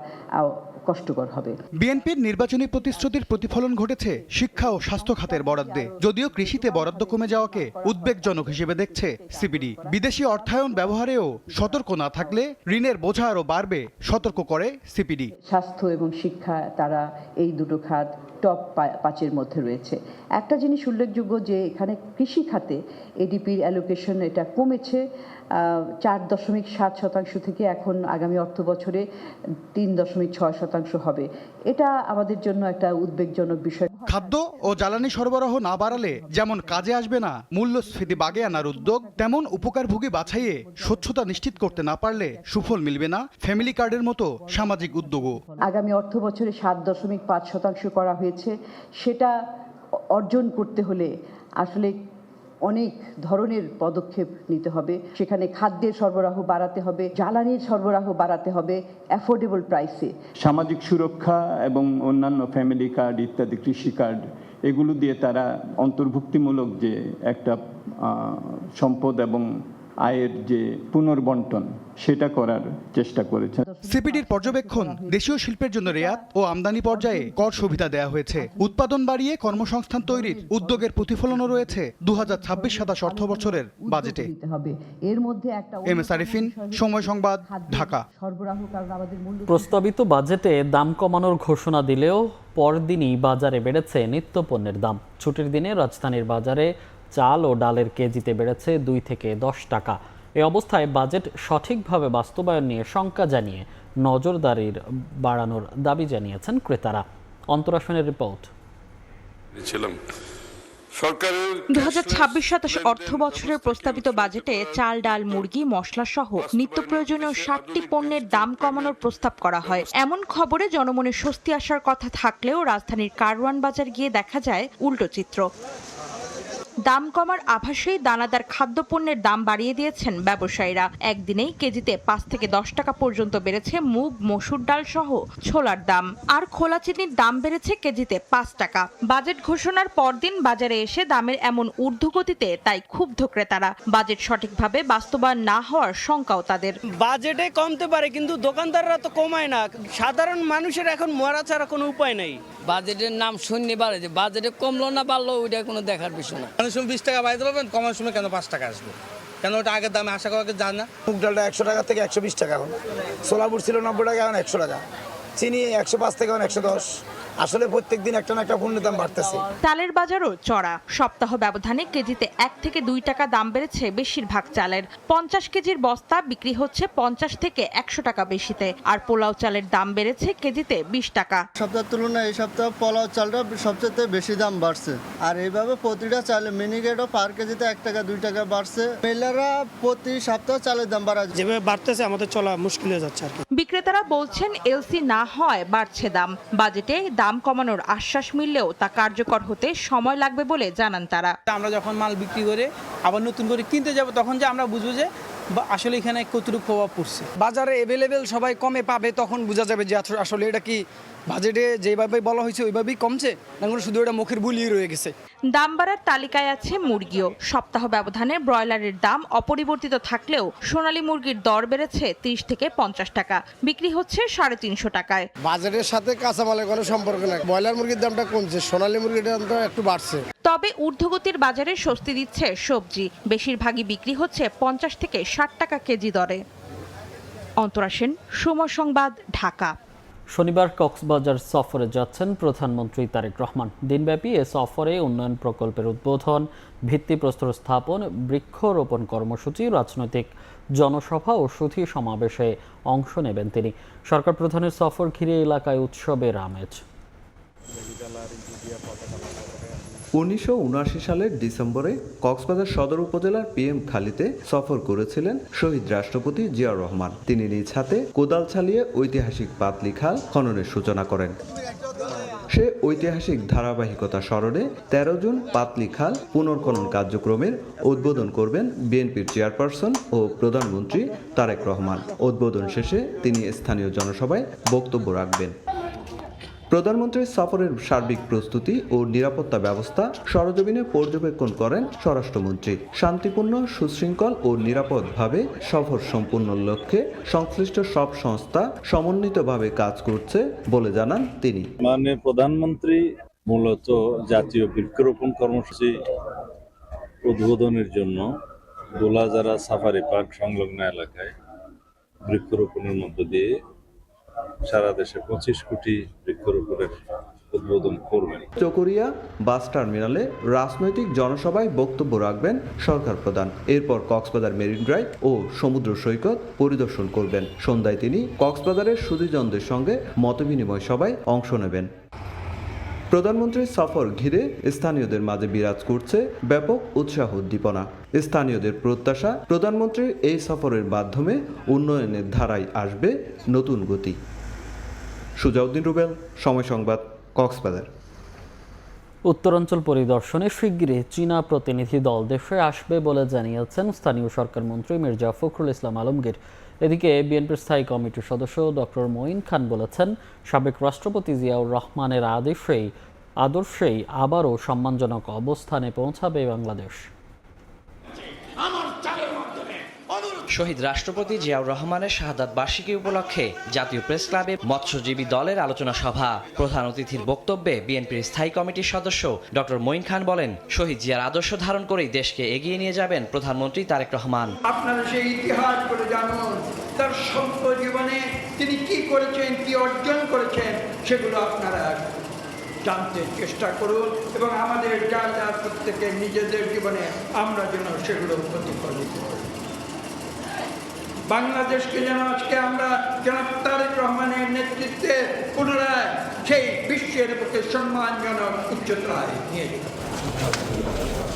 কষ্টকর হবে। বিএনপির নির্বাচনী প্রতিশ্রুতির প্রতিফলন ঘটেছে শিক্ষা ও স্বাস্থ্য খাতের বরাদ্দে। যদিও কৃষিতে বরাদ্দ কমে যাওয়াকে উদ্বেগজনক হিসেবে দেখছে সিপিডি। বিদেশি অর্থায়ন ব্যবহারেও সতর্ক না থাকলে ঋণের বোঝা আরও বাড়বে, সতর্ক করে সিপিডি। স্বাস্থ্য এবং শিক্ষা, তারা এই দুটো খাত টপ 5-এর মধ্যে রয়েছে। একটা জিনিস উল্লেখযোগ্য যে এখানে কৃষি খাতে এডিপির অ্যালোকেশন এটা কমেছে 4.7% থেকে এখন আগামী অর্থ বছরে 3.6% হবে। এটা আমাদের জন্য একটা উদ্বেগজনক বিষয়। খাদ্য ও জ্বালানি সরবরাহ না বাড়ালে যেমন কাজে আসবে না মূল্যস্ফীতি বাগে আনার উদ্যোগ, তেমন উপকারভোগী বাছাইয়ে স্বচ্ছতা নিশ্চিত করতে না পারলে সুফল মিলবে না ফ্যামিলি কার্ডের মতো সামাজিক উদ্যোগও। আগামী অর্থ বছরে 7.5% করা হয়েছে। সেটা অর্জন করতে হলে আসলে অনেক ধরনের পদক্ষেপ নিতে হবে। সেখানে খাদ্যের সরবরাহ বাড়াতে হবে, জ্বালানির সরবরাহ বাড়াতে হবে অ্যাফোর্ডেবল প্রাইসে। সামাজিক সুরক্ষা এবং অন্যান্য ফ্যামিলি কার্ড ইত্যাদি, কৃষি কার্ড, এগুলো দিয়ে তারা অন্তর্ভুক্তিমূলক যে একটা সম্পদ এবং আয়ের যে পুনর্বন্টন সেটা করার চেষ্টা করেছেন। সিপিডির পর্যবেক্ষণ, দেশীয় শিল্পের জন্য রেয়াত ও আমদানি পর্যায়ে কর সুবিধা দেওয়া হয়েছে। উৎপাদন বাড়িয়ে কর্মসংস্থান তৈরির উদ্যোগের প্রতিফলনও রয়েছে 2026-27 অর্থ বছরের বাজেটে। এমএস আরিফিন, সময় সংবাদ, ঢাকা। প্রস্তাবিত বাজেটে দাম কমানোর ঘোষণা দিলেও পরদিনই বাজারে বেড়েছে নিত্যপণ্যের দাম। ছুটির দিনে রাজধানীর বাজারে চাল ও ডালের কেজিতে বেড়েছে 2 থেকে 10 টাকা। এই অবস্থায় বাজেট সঠিকভাবে বাস্তবায়ন নিয়ে শঙ্কা জানিয়ে নজরদারির বাড়ানোর দাবি জানিয়েছেন ক্রেতারা। অন্তরাসনের রিপোর্ট। 2026-27 অর্থ বছরের প্রস্তাবিত বাজেটে চাল, ডাল, মুরগি, মশলা সহ নিত্য প্রয়োজনীয় 60টি পণ্যের দাম কমানোর প্রস্তাব করা হয়। এমন খবরে জনমনে স্বস্তি আসার কথা থাকলেও রাজধানীর কারওয়ান বাজার গিয়ে দেখা যায় উল্টো চিত্র। দাম কমার আভাসেই দানাদার খাদ্যপণ্যের দাম বাড়িয়ে দিয়েছেন ব্যবসায়ীরা। একদিনেই কেজিতে 5 থেকে 10 টাকা পর্যন্ত বেড়েছে মুগ, মসুর ডাল সহ ছোলার দাম। আর খোলা চিনির দাম বেড়েছে কেজিতে 5 টাকা। বাজেট ঘোষণার পরদিন বাজারে এসে দামের এমন ঊর্ধ্বগতিতে তাই ক্ষুব্ধ ক্রেতারা। বাজেট সঠিকভাবে বাস্তবায়ন না হওয়ার শঙ্কাও তাদের। বাজেটে কমতে পারে কিন্তু দোকানদাররা তো কমায় না। সাধারণ মানুষের এখন মরা ছাড়া কোনো উপায় নেই। বাজেটের নাম শুনলে পারে যে বাজেটে কমলো না বাড়লো ওইটা কোনো দেখার বিষয় না। মানুষ 20 টাকা বাড়াইতে পারবেন, কমার সময় কেন 5 টাকা আসবে? কেন ওটা আগের দামে আশা করা যায় না? মুগ ডালটা 100 টাকা থেকে 120 টাকা, এখন সোলাপুর ছিল 90 টাকা, এখন 100 টাকা। চিনি 105 থেকে এখন 110। আসলে প্রত্যেকদিন একটা না একটা পণ্যের দাম বাড়তেছে। চালের বাজারও চড়া। সপ্তাহ ব্যবধানে কেজিতে 1 থেকে 2 টাকা দাম বেড়েছে বেশিরভাগ চালের। 50 কেজির বস্তা বিক্রি হচ্ছে 50 থেকে 100 টাকা বেশিতে। আর পোলাও চালের দাম বেড়েছে কেজিতে 20 টাকা। সপ্তাহের তুলনায় এই সপ্তাহে পোলাও চালটা সবচেয়ে বেশি দাম বাড়ছে। আর এইভাবে প্রতিটা চালে মিনিকেটও পার কেজিতে 1 টাকা 2 টাকা বাড়ছে। মেলারা প্রতি সপ্তাহে চালের দাম বাড়া যেভাবে বাড়তেছে আমাদের চলা মুশকিল হয়ে যাচ্ছে আর কি। বিক্রেতারা বলছেন এলসি না হয় বাড়ছে দাম। বাজেটে দাম কমানোর আশ্বাস মিললেও তা কার্যকর হতে সময় লাগবে বলে জানান তারা। আমরা যখন মাল বিক্রি করে আবার নতুন করে কিনতে যাব তখন যে আমরা বুঝবো যে আসলে এখানে কতটুকু প্রভাব পড়ছে। বাজারে অ্যাভেলেবেল সবাই কমে পাবে, তখন বোঝা যাবে যে আসলে এটা কি বাজেটে যেভাবে বলা হয়েছে ওইভাবেই কমছে না শুধু এটা মুখের বুলিয়ে রয়ে গেছে। দাম বাড়ার তালিকায় আছে মুরগিও। সপ্তাহ ব্যবধানে ব্রয়লারের দাম অপরিবর্তিত থাকলেও সোনালী মুরগির দর বেড়েছে 30 থেকে 50 টাকা। বিক্রি হচ্ছে 350 টাকায়। বাজেটের সাথে কাঁচামালের কোনো সম্পর্ক নাই। ব্রয়লার মুরগির দামটা কমছে, সোনালী মুরগির দামটা একটু বাড়ছে। তবে ঊর্ধ্বগতির বাজারে স্বস্তি দিচ্ছে সবজি। বেশিরভাগই বিক্রি হচ্ছে 50 থেকে 60 টাকা কেজি দরে। অন্তরা সেন, সময় সংবাদ, ঢাকা। শনিবার কক্সবাজার সফরে যাচ্ছেন প্রধানমন্ত্রী তারেক রহমান। দিনব্যাপী এ সফরে উন্নয়ন প্রকল্পের উদ্বোধন, ভিত্তিপ্রস্তর স্থাপন, বৃক্ষরোপণ কর্মসূচি, রাজনৈতিক জনসভা ও সুধী সমাবেশে অংশ নেবেন তিনি। সরকার প্রধানের সফর ঘিরে এলাকায় উৎসবের আমেজ। 1979 সালের ডিসেম্বরে কক্সবাজার সদর উপজেলার PM খালিতে সফর করেছিলেন শহীদ রাষ্ট্রপতি জিয়াউর রহমান। তিনি নিজ হাতে কোদাল চালিয়ে ঐতিহাসিক পাতলি খাল খননের সূচনা করেন। সে ঐতিহাসিক ধারাবাহিকতা স্মরণে 13 জুন পাতলি খাল পুনর্খনন কার্যক্রমের উদ্বোধন করবেন বিএনপির চেয়ারপারসন ও প্রধানমন্ত্রী তারেক রহমান। উদ্বোধন শেষে তিনি স্থানীয় জনসভায় বক্তব্য রাখবেন। প্রধানমন্ত্রীর সফরের সার্বিক প্রস্তুতি ও নিরাপত্তা ব্যবস্থা সরেজমিনে পর্যবেক্ষণ করেন স্বরাষ্ট্রমন্ত্রী। শান্তিপূর্ণ, সুশৃঙ্খল ও নিরাপদভাবে সফর সম্পূর্ণ লক্ষ্যে সংশ্লিষ্ট সব সংস্থা সমন্বিতভাবে কাজ করছে বলে জানান তিনি। মাননীয় প্রধানমন্ত্রী মূলত জাতীয় বৃক্ষরোপণ কর্মসূচি উদ্বোধনের জন্য গোলাজারা সাফারি পার্ক সংলগ্ন এলাকায় বৃক্ষরোপণের মধ্য দিয়ে সারা দেশে 25 কোটি বৃক্ষরোপণের উদ্বোধন করবেন। চকরিয়া বাস টার্মিনালে রাজনৈতিক জনসভায় বক্তব্য রাখবেন সরকার প্রধান। এরপর কক্সবাজার মেরিন ড্রাইভ ও সমুদ্র সৈকত পরিদর্শন করবেন। সন্ধ্যায় তিনি কক্সবাজারের সুধীজনদের সঙ্গে মতবিনিময় সভায় অংশ নেবেন। প্রধানমন্ত্রীর সফর ঘিরে স্থানীয়দের মাঝে বিরাজ করছে ব্যাপক উৎসাহ উদ্দীপনা। স্থানীয়দের প্রত্যাশা, প্রধানমন্ত্রীর এই সফরের মাধ্যমে উন্নয়নের ধারায় আসবে নতুন গতি। সুজাউদ্দিন রুবেল, সময় সংবাদ, কক্সবাজার। উত্তরাঞ্চল পরিদর্শনে শিগগিরই চীনা প্রতিনিধি দল দেশে আসবে বলে জানিয়েছেন স্থানীয় সরকার মন্ত্রী মির্জা ফখরুল ইসলাম আলমগীর। এদিকে বিএনপির স্থায়ী কমিটির সদস্য ডক্টর মঈন খান বলেছেন, সাবেক রাষ্ট্রপতি জিয়াউর রহমানের আদর্শেই আবারও সম্মানজনক অবস্থানে পৌঁছাবে বাংলাদেশ। শহীদ রাষ্ট্রপতি জিয়াউর রহমানের শাহাদাত বার্ষিকী উপলক্ষে জাতীয় প্রেস ক্লাবে মৎস্যজীবী দলের আলোচনা সভা। প্রধান অতিথির বক্তব্যে বিএনপির স্থায়ী কমিটির সদস্য ডক্টর মঈন খান বলেন, শহীদ জিয়ার আদর্শ ধারণ করেই দেশকে এগিয়ে নিয়ে যাবেন প্রধানমন্ত্রী তারেক রহমান। আপনারা সেই ইতিহাস করে জানুন, তার সত্য জীবনে তিনি কি করেছেন, কি অর্জন করেছেন, সেগুলো আপনারা জানতে চেষ্টা করুন এবং আমাদের যা যা প্রত্যেকের নিজেদের জীবনে আমরা যেন সেগুলো প্রতিফলিত করি। বাংলাদেশকে যেন আজকে আমরা জনাব তারেক রহমানের নেতৃত্বে পুনরায় সেই বিশ্বের বুকে সম্মানজনক উচ্চতায় নিয়ে যেতে পারি।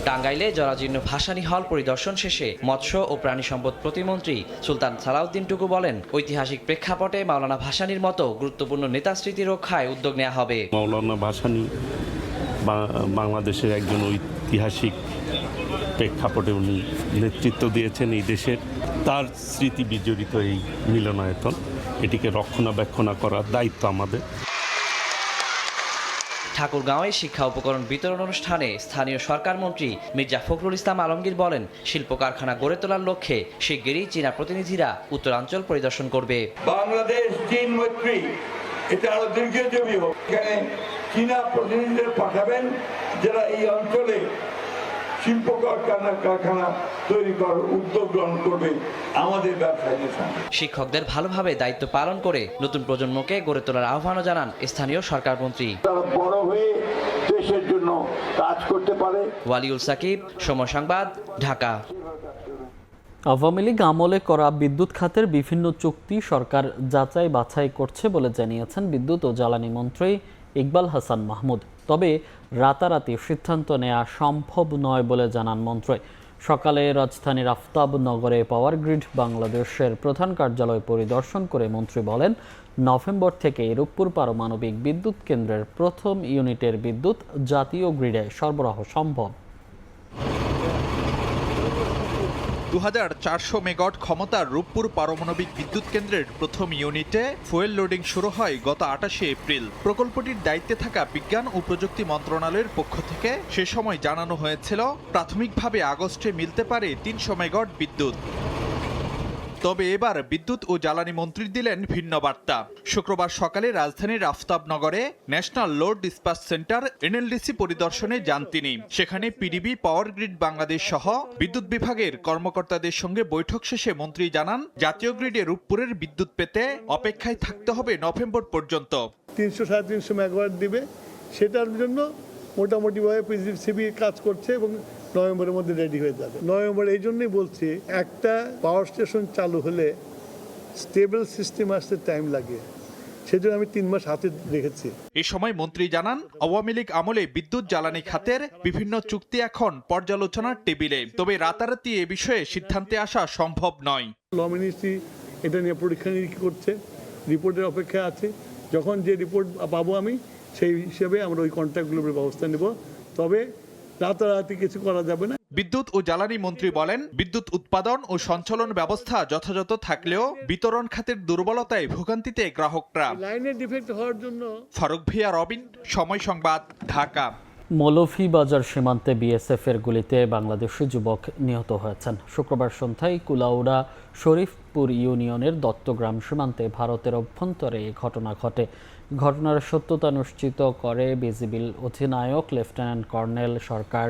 টাঙ্গাইলে জরাজীর্ণ ভাসানী হল পরিদর্শন শেষে মৎস্য ও প্রাণী সম্পদ প্রতিমন্ত্রী সুলতান সালাউদ্দিন টুকু বলেন, ঐতিহাসিক প্রেক্ষাপটে মাওলানা ভাসানীর মতো গুরুত্বপূর্ণ নেতা স্মৃতি রক্ষায় উদ্যোগ নেওয়া হবে। মাওলানা ভাসানী বাংলাদেশের একজন ঐতিহাসিক প্রেক্ষাপটে উনি নেতৃত্ব দিয়েছেন এই দেশের। তার স্মৃতি বিজড়িত এই মিলনায়তন, এটিকে রক্ষণাবেক্ষণ করার দায়িত্ব আমাদের। ঠাকুরগাঁওয়ে শিক্ষা উপকরণ বিতরণ অনুষ্ঠানে স্থানীয় সরকার মন্ত্রী মির্জা ফখরুল ইসলাম আলমগীর বলেন, শিল্প কারখানা গড়ে তোলার লক্ষ্যে শিগগিরই চীনা প্রতিনিধিরা উত্তরাঞ্চল পরিদর্শন করবে। বাংলাদেশ চীন মৈত্রী এটা আরো দীর্ঘজীবী হোক। এখানে চীনা প্রতিনিধিদের পাঠাবেন যারা এই অঞ্চলে শিল্প কারখানা তৈরি করার উদ্যোগ গ্রহণ করবে আমাদের ব্যবসায়ীদের সঙ্গে। শিক্ষকদের ভালোভাবে দায়িত্ব পালন করে নতুন প্রজন্মকে গড়ে তোলার আহ্বানও জানান স্থানীয় সরকার মন্ত্রী। তারা বড় হয়ে দেশের জন্য কাজ করতে পারে। ওয়ালিউল সাকিব, সময় সংবাদ, ঢাকা। আওয়ামী লীগ আমলে করা বিদ্যুৎ খাতের বিভিন্ন চুক্তি সরকার যাচাই বাছাই করছে বলে জানিয়েছেন বিদ্যুৎ ও জ্বালানি মন্ত্রী ইকবাল হাসান মাহমুদ। তবে রাতারাতি সিদ্ধান্ত নেওয়া সম্ভব নয় বলে জানান মন্ত্রী। সকালে রাজধানীর আফতাবনগরে পাওয়ার গ্রিড বাংলাদেশের প্রধান কার্যালয় পরিদর্শন করে মন্ত্রী বলেন, নভেম্বর থেকে রূপপুর পারমাণবিক বিদ্যুৎ কেন্দ্রের প্রথম ইউনিটের বিদ্যুৎ জাতীয় গ্রিডে সরবরাহ সম্ভব। 2400 মেগাওয়াট ক্ষমতার রূপপুর পারমাণবিক বিদ্যুৎ কেন্দ্রের প্রথম ইউনিটে ফুয়েল লোডিং শুরু হয় গত 28 এপ্রিল। প্রকল্পটির দায়িত্বে থাকা বিজ্ঞান ও প্রযুক্তি মন্ত্রণালয়ের পক্ষ থেকে সে সময় জানানো হয়েছিল প্রাথমিকভাবে আগস্টে মিলতে পারে 300 মেগাওয়াট বিদ্যুৎ। তবে এবার বিদ্যুৎ ও জ্বালানি মন্ত্রী দিলেন ভিন্ন বার্তা। শুক্রবার সকালে রাজধানীর আফতাবনগরে ন্যাশনাল লোড ডিসপ্যাচ সেন্টার এনএলডিসি পরিদর্শনে যান তিনি। সেখানে পিডিবি, পাওয়ার গ্রিড বাংলাদেশ সহ বিদ্যুৎ বিভাগের কর্মকর্তাদের সঙ্গে বৈঠক শেষে মন্ত্রী জানান, জাতীয় গ্রিডে রূপপুরের বিদ্যুৎ পেতে অপেক্ষায় থাকতে হবে নভেম্বর পর্যন্ত। 300-350 মেগাওয়াট দিবে, সেটার জন্য মোটামুটিভাবে পিজিসিবি কাজ করছে এবং নভেম্বরের মধ্যে রেডি হয়ে যাবে। নভেম্বর এই জন্যই বলছি, একটা পাওয়ার স্টেশন চালু হলে স্টেবল সিস্টেম আসতে টাইম লাগে, সেজন্য আমি 3 মাস হাতে রেখেছি। এই সময় মন্ত্রী জানান, আওয়ামী লীগ আমলে বিদ্যুৎ জ্বালানি খাতের বিভিন্ন চুক্তি এখন পর্যালোচনার টেবিলে। তবে রাতারাতি এ বিষয়ে সিদ্ধান্তে আসা সম্ভব নয়। ল মিনিস্ট্রি এটা নিয়ে পরীক্ষা নিরীক্ষা করছে, রিপোর্টের অপেক্ষা আছে। যখন যে রিপোর্ট পাবো আমি সেই হিসেবে আমরা ওই কন্ট্রাক্টগুলোর ব্যবস্থা নেব। তবে রাতারাতি কিছু করা যাবে না। বিদ্যুৎ ও জ্বালানি মন্ত্রী বলেন, বিদ্যুৎ উৎপাদন ও সঞ্চালন ব্যবস্থা যথাযথ থাকলেও বিতরণ খাতের দুর্বলতায় ভোগান্তিতে গ্রাহকরা। লাইনের ডিফেক্ট হওয়ার জন্য। ফারুক ভিয়া, রবিন, সময় সংবাদ, ঢাকা। মৌলভীবাজার সীমান্তে বিএসএফের গুলিতে বাংলাদেশি যুবক নিহত হয়েছেন। শুক্রবার সন্ধ্যায় কুলাউড়া শরীফপুর ইউনিয়নের দত্তগ্রাম সীমান্তে ভারতের অভ্যন্তরে এই ঘটনা ঘটে। ঘটনার সত্যতা নিশ্চিত করে বিজিবির অধিনায়ক লেফটেন্যান্ট কর্নেল সরকার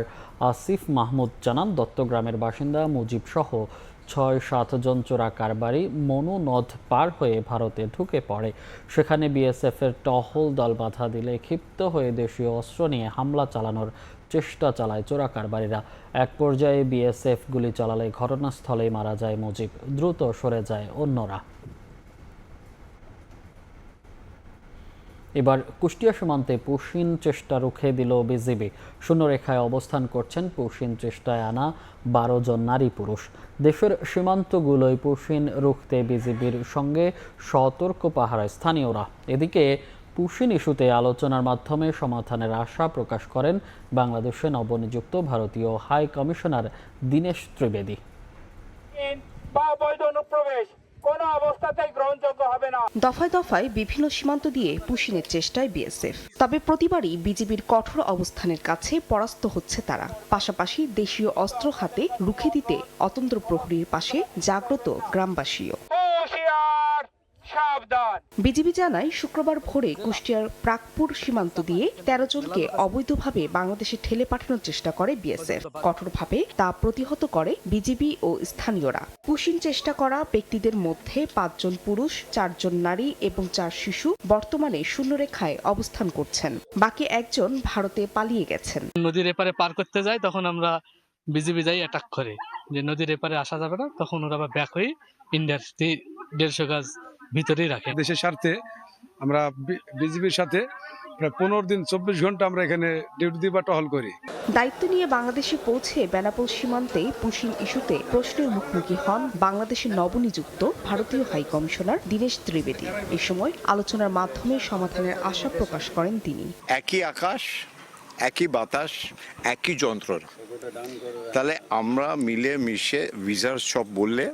আসিফ মাহমুদ জানান, দত্তগ্রামের বাসিন্দা মুজিব সহ 6-7 জন চোরা কারবারি মনু নদ পার হয়ে ভারতে ঢুকে পড়ে। সেখানে বিএসএফের টহল দল বাধা দিলে ক্ষিপ্ত হয়ে দেশীয় অস্ত্র নিয়ে হামলা চালানোর চেষ্টা চালায় চোরা কারবারিরা। এক পর্যায়ে বিএসএফ গুলি চালালে ঘটনাস্থলেই মারা যায় মুজিব, দ্রুত সরে যায় অন্যরা। এবার কুষ্টিয়া সীমান্তে পুশিন চেষ্টা রুখে দিল বিজিবি। শূন্যরেখায় অবস্থান করছেন পুশিন চেষ্টায় আনা 12 জন নারী পুরুষ। দেশের সীমান্তগুলোয় পুশিন রুখতে বিজিবির সঙ্গে সতর্ক পাহারায় স্থানীয়রা। এদিকে পুশিন ইস্যুতে আলোচনার মাধ্যমে সমাধানের আশা প্রকাশ করেন বাংলাদেশে নবনিযুক্ত ভারতীয় হাই কমিশনার দীনেশ ত্রিবেদী। কোনো অবস্থাতেই গ্রহণযোগ্য হবে না। দফায় দফায় বিভিন্ন সীমান্ত দিয়ে পুশিনের চেষ্টায় বিএসএফ, তবে প্রতিবারই বিজিবির কঠোর অবস্থানের কাছে পরাস্ত হচ্ছে তারা। পাশাপাশি দেশীয় অস্ত্র হাতে রুখে দিতে অতন্ত্র প্রহরীর পাশে জাগ্রত গ্রামবাসীও। বিজিবি জানায় শুক্রবার ভোরে কুষ্টিয়ার প্রাকপুর সীমান্ত দিয়ে 13 জনকে অবৈধভাবে বাংলাদেশে ঠেলে পাঠানোর চেষ্টা করে বিএসএফ। কঠোরভাবে তা প্রতিহত করে বিজিবি ও স্থানীয়রা। পুশিন চেষ্টা করা ব্যক্তিদের মধ্যে 5 জন পুরুষ, 4 জন নারী এবং 4 শিশু বর্তমানে শূন্যরেখায় অবস্থান করছেন। বাকি একজন ভারতে পালিয়ে গেছেন। নদীর এপারে পার করতে যায়, তখন আমরা বিজিবি যাই অ্যাটাক করে যে নদীর এপারে আসা যাবে না, তখন ওরা আবার ব্যাক হয়ে ইন্ডিয়ার 150 গজ ভিতরেই রাখে। দেশের স্বার্থে আমরা বিজিবির সাথে প্রায় 15 দিন 24 ঘন্টা আমরা এখানে ডিউটি দিয়ে বা টহল করি। দায়িত্ব নিয়ে বাংলাদেশে পৌঁছে বেনাপোল সীমান্তে পুশিন ইস্যুতে প্রশ্নের মুখোমুখি হন বাংলাদেশের নবনিযুক্ত ভারতীয় হাই কমিশনার দীনেশ ত্রিবেদী। এই সময় আলোচনার মাধ্যমে সমাধানের আশা প্রকাশ করেন তিনি। একই আকাশ, একই বাতাস, একই যন্ত্রণা, তাহলে আমরা মিলে মিশে ভিসার সব বললে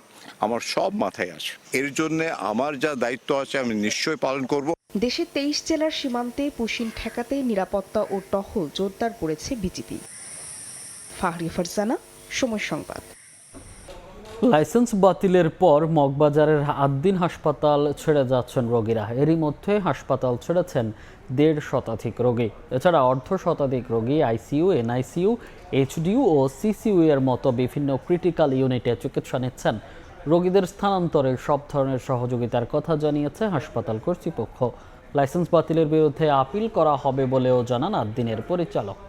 আমার সব মাথায় আসে। এর জন্য আমার যা দায়িত্ব আছে আমি নিশ্চয়ই পালন করব। দেশের 23 জেলার সীমান্তে পুশিন ঠেকাতে নিরাপত্তা ও টহল জোরদার করেছে বিজিবি। ফাহরিয়া ফারজানা, সময় সংবাদ। লাইসেন্স বাতিলের পর মগবাজারের আদ্দিন হাসপাতাল ছেড়ে যাচ্ছেন রোগীরা। এরই মধ্যে হাসপাতাল ছেড়েছেন 1.5 শতাধিক রোগী। এছাড়া অর্ধ শতাধিক রোগী আইসিইউ, এনআইসিইউ, এইচডিইউ ও সিসিইউ এর মতো বিভিন্ন ক্রিটিক্যাল ইউনিটে চিকিৎসা নিচ্ছেন। রোগীদের স্থানান্তরে সব ধরনের সহযোগিতার কথা জানিয়েছে হাসপাতাল কর্তৃপক্ষ। লাইসেন্স বাতিলের বিরুদ্ধে আপিল করা হবে বলেও জানান আদ্দিনের পরিচালক।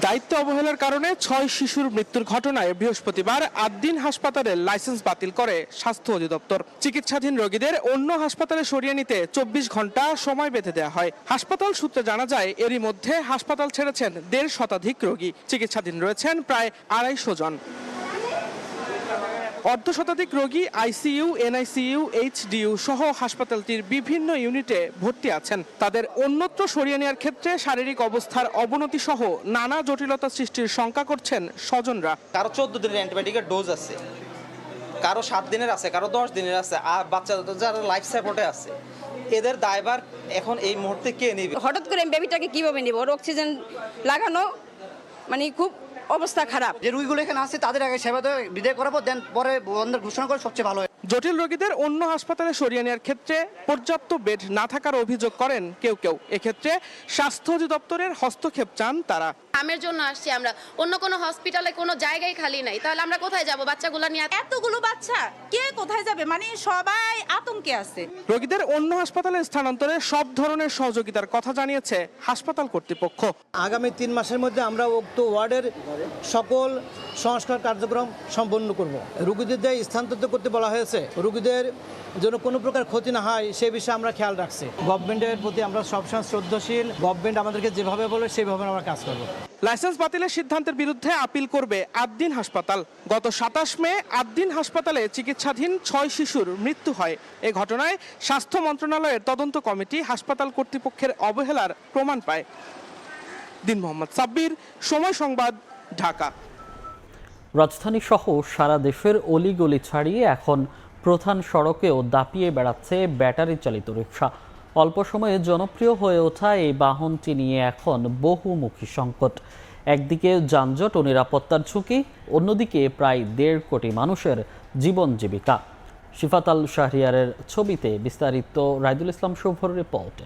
দায়িত্ব অবহেলার কারণে 6 শিশুর মৃত্যুর ঘটনায় বৃহস্পতিবার আদ্দিন হাসপাতালের লাইসেন্স বাতিল করে স্বাস্থ্য অধিদপ্তর। চিকিৎসাধীন রোগীদের অন্য হাসপাতালে সরিয়ে নিতে 24 ঘন্টা সময় বেঁধে দেওয়া হয়। হাসপাতাল সূত্রে জানা যায়, এরই মধ্যে হাসপাতাল ছেড়েছেন 1.5 শতাধিক রোগী। চিকিৎসাধীন রয়েছেন প্রায় 250 জন। অর্ধ শতাধিক রোগী আইসিইউ, এনআইসিইউ, এইচডিইউ সহ হাসপাতালটির বিভিন্ন ইউনিটে ভর্তি আছেন। তাদের অন্যত্র সরিয়ে নেওয়ার ক্ষেত্রে শারীরিক অবস্থার অবনতি সহ নানা জটিলতা সৃষ্টির শঙ্কা করছেন স্বজনরা। কারো 14 দিনের অ্যান্টিবায়োটিকের ডোজ আছে, কারো 7 দিনের আছে, কারো 10 দিনের আছে, আর বাচ্চাদের যারা লাইফ সাপোর্টে আছে, এদের দায়ভার এখন এই মুহূর্তে কে নেবে? হঠাৎ করে বেবিটাকে কিভাবে নেব? ওর অক্সিজেন লাগানো মানে খুব অবস্থা খারাপ। যে রোগীগুলো এখানে আছে তাদের আগে সেবা বিদায় করাবো, দেন পরে বন্ধের ঘোষণা করে সবচেয়ে ভালো হয়। জটিল রোগীদের অন্য হাসপাতালে সরিয়ে নেওয়ার ক্ষেত্রে পর্যাপ্ত বেড না থাকার অভিযোগ করেন কেউ কেউ। এক্ষেত্রে স্বাস্থ্য অধিদপ্তরের হস্তক্ষেপ চান তারা। আমের জন্য আসছি আমরা, অন্য কোনো হসপিটালে কোনো জায়গায় খালি নাই, তাহলে আমরা কোথায় যাব বাচ্চাগুলো নিয়ে? এতগুলো বাচ্চা কে কোথায় যাবে? মানে সবাই আতঙ্কে আছে। রোগীদের অন্য হাসপাতালে স্থানান্তরে সব ধরনের সহযোগিতার কথা জানিয়েছে হাসপাতাল কর্তৃপক্ষ। আগামী 3 মাসের মধ্যে আমরা উক্ত ওয়ার্ডের সকল সংস্কার কার্যক্রম সম্পন্ন করব। রোগীদের স্থানান্তরিত করতে বলা হয়েছে, রোগীদের যেন কোনো প্রকার ক্ষতি না হয় সে বিষয়ে আমরা খেয়াল রাখছি। গভর্নমেন্টের প্রতি আমরা সবসময় শ্রদ্ধাশীল। গভর্নমেন্ট আমাদেরকে যেভাবে বলে সেভাবে আমরা কাজ করব। লাইসেন্স বাতিলের সিদ্ধান্তের বিরুদ্ধে আপিল করবে আদ্দিন হাসপাতাল। গত 27 মে আদ্দিন হাসপাতালে চিকিৎসাধীন 6 শিশুর মৃত্যু হয়। এ ঘটনায় স্বাস্থ্য মন্ত্রণালয়ের তদন্ত কমিটি হাসপাতাল কর্তৃপক্ষের অবহেলার প্রমাণ পায়। দিন মোহাম্মদ সাব্বির, সময় সংবাদ, ঢাকা। রাজধানী সহ সারা দেশের অলিগলি ছাড়িয়ে এখন প্রধান সড়কেও দাপিয়ে বেড়াচ্ছে ব্যাটারি চালিত রিকশা। অল্প সময়ে জনপ্রিয় হয়ে ওঠা এই বাহনটি নিয়ে এখন বহুমুখী সংকট। একদিকে যানজট ও নিরাপত্তার ঝুঁকি, অন্যদিকে প্রায় 1.5 কোটি মানুষের জীবন জীবিকা। শিফাত আল শাহরিয়ারের ছবিতে বিস্তারিত রাইদুল ইসলাম শুভর রিপোর্টে।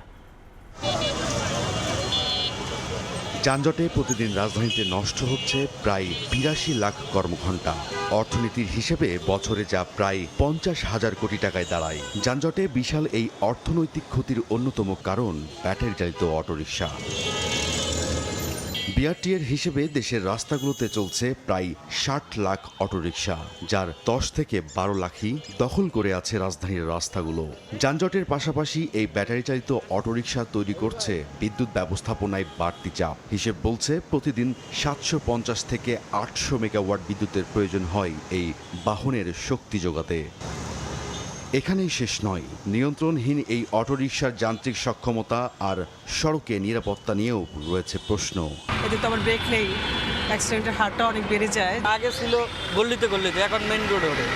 যানজটে প্রতিদিন রাজধানীতে নষ্ট হচ্ছে প্রায় 82 লাখ কর্মঘণ্টা। অর্থনীতির হিসেবে বছরে যা প্রায় 50,000 কোটি টাকায় দাঁড়ায়। যানজটে বিশাল এই অর্থনৈতিক ক্ষতির অন্যতম কারণ ব্যাটারি চালিত অটোরিকশা। বিআরটিএর হিসেবে দেশের রাস্তাগুলোতে চলছে প্রায় 60 লাখ অটোরিকশা, যার 10 থেকে 12 লাখই দখল করে আছে রাজধানীর রাস্তাগুলো। যানজটের পাশাপাশি এই ব্যাটারি চালিত অটোরিকশা তৈরি করছে বিদ্যুৎ ব্যবস্থাপনায় বাড়তি চাপ। হিসেব বলছে প্রতিদিন 750 থেকে 800 মেগাওয়াট বিদ্যুতের প্রয়োজন হয় এই বাহনের শক্তি যোগাতে। এখানেই শেষ নয়। নিয়ন্ত্রণহীন এই অটোরিকশার যান্ত্রিক সক্ষমতা আর সড়কে নিরাপত্তা নিয়েও রয়েছে প্রশ্ন। এতে তো আমার ব্রেক নেই, অ্যাক্সিডেন্টের হারটা অনেক বেড়ে যায়। আগে ছিল গল্লিতে গল্লিতে, এখন মেইন রোডে।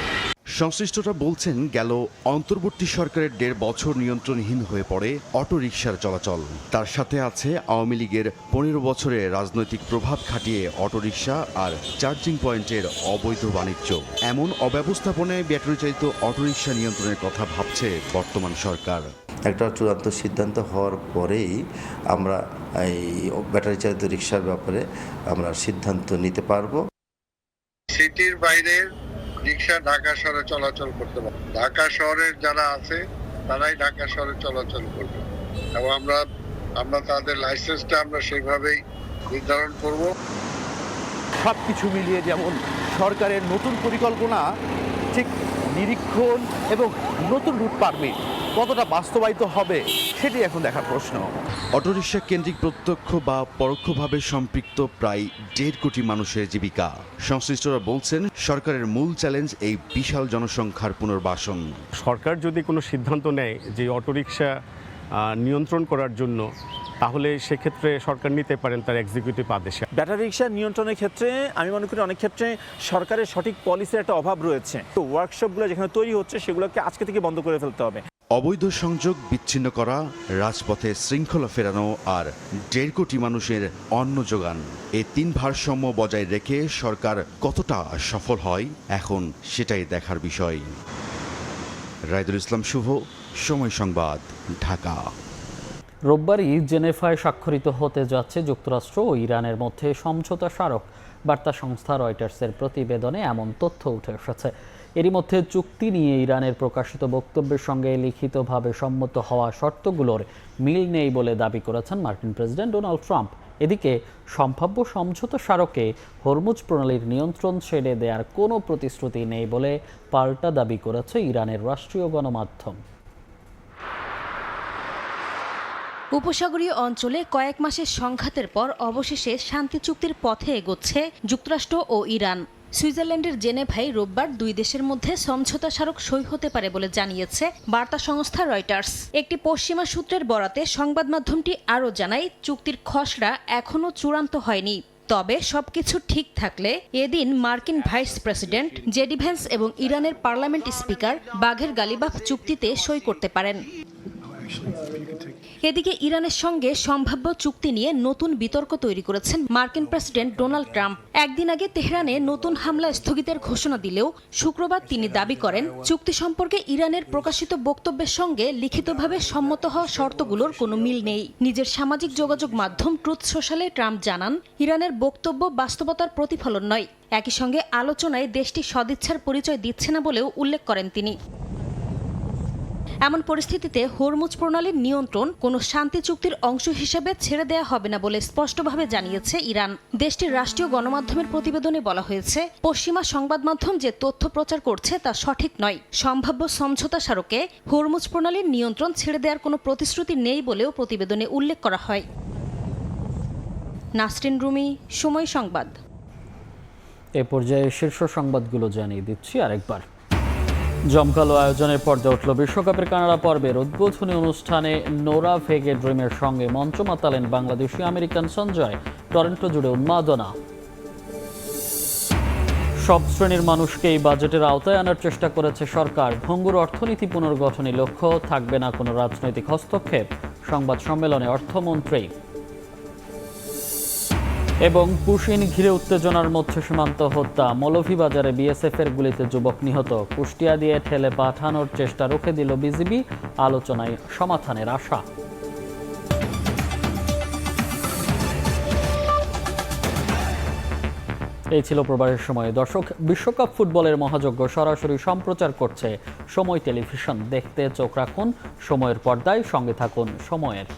সংশ্লিষ্টরা বলছেন গেল অন্তর্বর্তী সরকারের 1.5 বছর নিয়ন্ত্রণহীন হয়ে পড়ে অটোরিকশার চলাচল। তার সাথে আছে আওয়ামী লীগের 15 বছরে রাজনৈতিক প্রভাব খাটিয়ে অটোরিকশা আর চার্জিং পয়েন্টের অবৈধ বাণিজ্য। এমন অব্যবস্থাপনায় ব্যাটারি চালিত অটোরিকশা নিয়ন্ত্রণের কথা ভাবছে বর্তমান সরকার। একটা চূড়ান্ত সিদ্ধান্ত হওয়ার পরেই আমরা এই ব্যাটারি চালিত রিকশার ব্যাপারে আমরা সিদ্ধান্ত নিতে পারবো। সিটির বাইরে রিকশা ঢাকা শহরে চলাচল করতে পারে। ঢাকা শহরের যারা আছে তারাই ঢাকা শহরে চলাচল করবে এবং আমরা তাদের লাইসেন্সটা আমরা সেইভাবেই নির্ধারণ করব। সবকিছু মিলিয়ে যেমন সরকারের নতুন পরিকল্পনা, ঠিক নিরীক্ষণ এবং নতুন রুট পারমিট কতটা বাস্তবায়িত হবে সেটি এখন দেখার প্রশ্ন। অটোরিকশা কেন্দ্রিক প্রত্যক্ষ বা পরোক্ষভাবে সম্পৃক্ত প্রায় 1.5 কোটি মানুষের জীবিকা। সংশ্লিষ্টরা বলছেন সরকারের মূল চ্যালেঞ্জ এই বিশাল জনসংখ্যার পুনর্বাসন। সরকার যদি কোনো সিদ্ধান্ত নেয় যে অটোরিকশা নিয়ন্ত্রণ করার জন্য, তাহলে সেক্ষেত্রে সরকার নিতে পারেন তার এক্সিকিউটিভ আদেশে। ব্যাটারি রিকশা নিয়ন্ত্রণের ক্ষেত্রে আমি মনে করি অনেক ক্ষেত্রে সরকারের সঠিক পলিসির একটা অভাব রয়েছে। তো ওয়ার্কশপগুলো যেখানে তৈরি হচ্ছে সেগুলোকে আজকে থেকে বন্ধ করে ফেলতে হবে। অবৈধ সংযোগ বিচ্ছিন্ন করা, রাজপথে শৃঙ্খলা ফেরানো আর 1.5 কোটি মানুষের অন্ন যোগান, এই 3 ভারসাম্য বজায় রেখে সরকার কতটা সফল হয় এখন সেটাই দেখার বিষয়। রায়দুল ইসলাম শুভ, সময় সংবাদ, ঢাকা। রোববারই জেনেভায় স্বাক্ষরিত হতে যাচ্ছে যুক্তরাষ্ট্র ও ইরানের মধ্যে সমঝোতা স্মারক। বার্তা সংস্থা রয়টার্সের প্রতিবেদনে এমন তথ্য উঠে এসেছে। এরই মধ্যে চুক্তি নিয়ে ইরানের প্রকাশিত বক্তব্যের সঙ্গে লিখিতভাবে সম্মত হওয়া শর্তগুলোর মিল নেই বলে দাবি করেছেন মার্কিন প্রেসিডেন্ট ডোনাল্ড ট্রাম্প। এদিকে সম্ভাব্য সমঝোতা স্মারকে হরমুজ প্রণালীর নিয়ন্ত্রণ ছেড়ে দেওয়ার কোনো প্রতিশ্রুতি নেই বলে পাল্টা দাবি করেছে ইরানের রাষ্ট্রীয় গণমাধ্যম। উপসাগরীয় অঞ্চলে কয়েক মাসের সংঘাতের পর অবশেষে শান্তি চুক্তির পথে এগোচ্ছে যুক্তরাষ্ট্র ও ইরান। সুইজারল্যান্ডের জেনেভায় রোববার 2 দেশের মধ্যে সমঝোতা স্মারক সই হতে পারে বলে জানিয়েছে বার্তা সংস্থা রয়টার্স। একটি পশ্চিমা সূত্রের বরাতে সংবাদ মাধ্যমটি আরও জানায়, চুক্তির খসড়া এখনও চূড়ান্ত হয়নি। তবে সবকিছু ঠিক থাকলে এদিন মার্কিন ভাইস প্রেসিডেন্ট জেডি ভ্যান্স এবং ইরানের পার্লামেন্ট স্পিকার বাঘের গালিবাফ চুক্তিতে সই করতে পারেন। এদিকে ইরানের সঙ্গে সম্ভাব্য চুক্তি নিয়ে নতুন বিতর্ক তৈরি করেছেন মার্কিন প্রেসিডেন্ট ডোনাল্ড ট্রাম্প। একদিন আগে তেহরানে নতুন হামলা স্থগিতের ঘোষণা দিলেও শুক্রবার তিনি দাবি করেন চুক্তি সম্পর্কে ইরানের প্রকাশিত বক্তব্যের সঙ্গে লিখিতভাবে সম্মত হওয়া শর্তগুলোর কোনো মিল নেই। নিজের সামাজিক যোগাযোগ মাধ্যম ট্রুথ সোশ্যালে ট্রাম্প জানান, ইরানের বক্তব্য বাস্তবতার প্রতিফলন নয়। একই সঙ্গে আলোচনায় দেশটি সদিচ্ছার পরিচয় দিচ্ছে না বলেও উল্লেখ করেন তিনি। এমন পরিস্থিতিতে হরমুজ প্রণালীর নিয়ন্ত্রণ কোনো শান্তি চুক্তির অংশ হিসেবে ছেড়ে দেওয়া হবে না বলে স্পষ্টভাবে জানিয়েছে ইরান। দেশটির রাষ্ট্রীয় গণমাধ্যমের প্রতিবেদনে বলা হয়েছে, পশ্চিমা সংবাদ মাধ্যম যে তথ্য প্রচার করছে তা সঠিক নয়। সম্ভাব্য সমঝোতা স্মারকে হরমুজ প্রণালীর নিয়ন্ত্রণ ছেড়ে দেওয়ার কোনো প্রতিশ্রুতি নেই বলেও প্রতিবেদনে উল্লেখ করা হয়। নাসরিন রুমি, সময় সংবাদ। এ পর্যায়ে শীর্ষ সংবাদগুলো জানিয়ে দিচ্ছি আরেকবার। জমকালো আয়োজনের পর্যায়ে উঠল বিশ্বকাপের কানাডা পর্বের উদ্বোধনী অনুষ্ঠানে নোরা ভেগে ড্রিমের সঙ্গে মঞ্চ মাতালেন বাংলাদেশি আমেরিকান সঞ্জয়। টরন্টো জুড়ে উন্মাদনা। সব শ্রেণীর মানুষকে এই বাজেটের আওতায় আনার চেষ্টা করেছে সরকার। ভঙ্গুর অর্থনীতি পুনর্গঠনই লক্ষ্য, থাকবে না কোনো রাজনৈতিক হস্তক্ষেপ। সংবাদ সম্মেলনে অর্থমন্ত্রী। এবং পুশিন ঘিরে উত্তেজনার মধ্যে সীমান্ত হত্যা। মৌলভীবাজারে বিএসএফের গুলিতে যুবক নিহত। কুষ্টিয়া দিয়ে ঠেলে পাঠানোর চেষ্টা রুখে দিল বিজিবি। আলোচনায় সমাধানের আশা। এই ছিল প্রবাসের সময়। দর্শক, বিশ্বকাপ ফুটবলের মহাযজ্ঞ সরাসরি সম্প্রচার করছে সময় টেলিভিশন। দেখতে চোখ রাখুন সময়ের পর্দায়, সঙ্গে থাকুন সময়ের।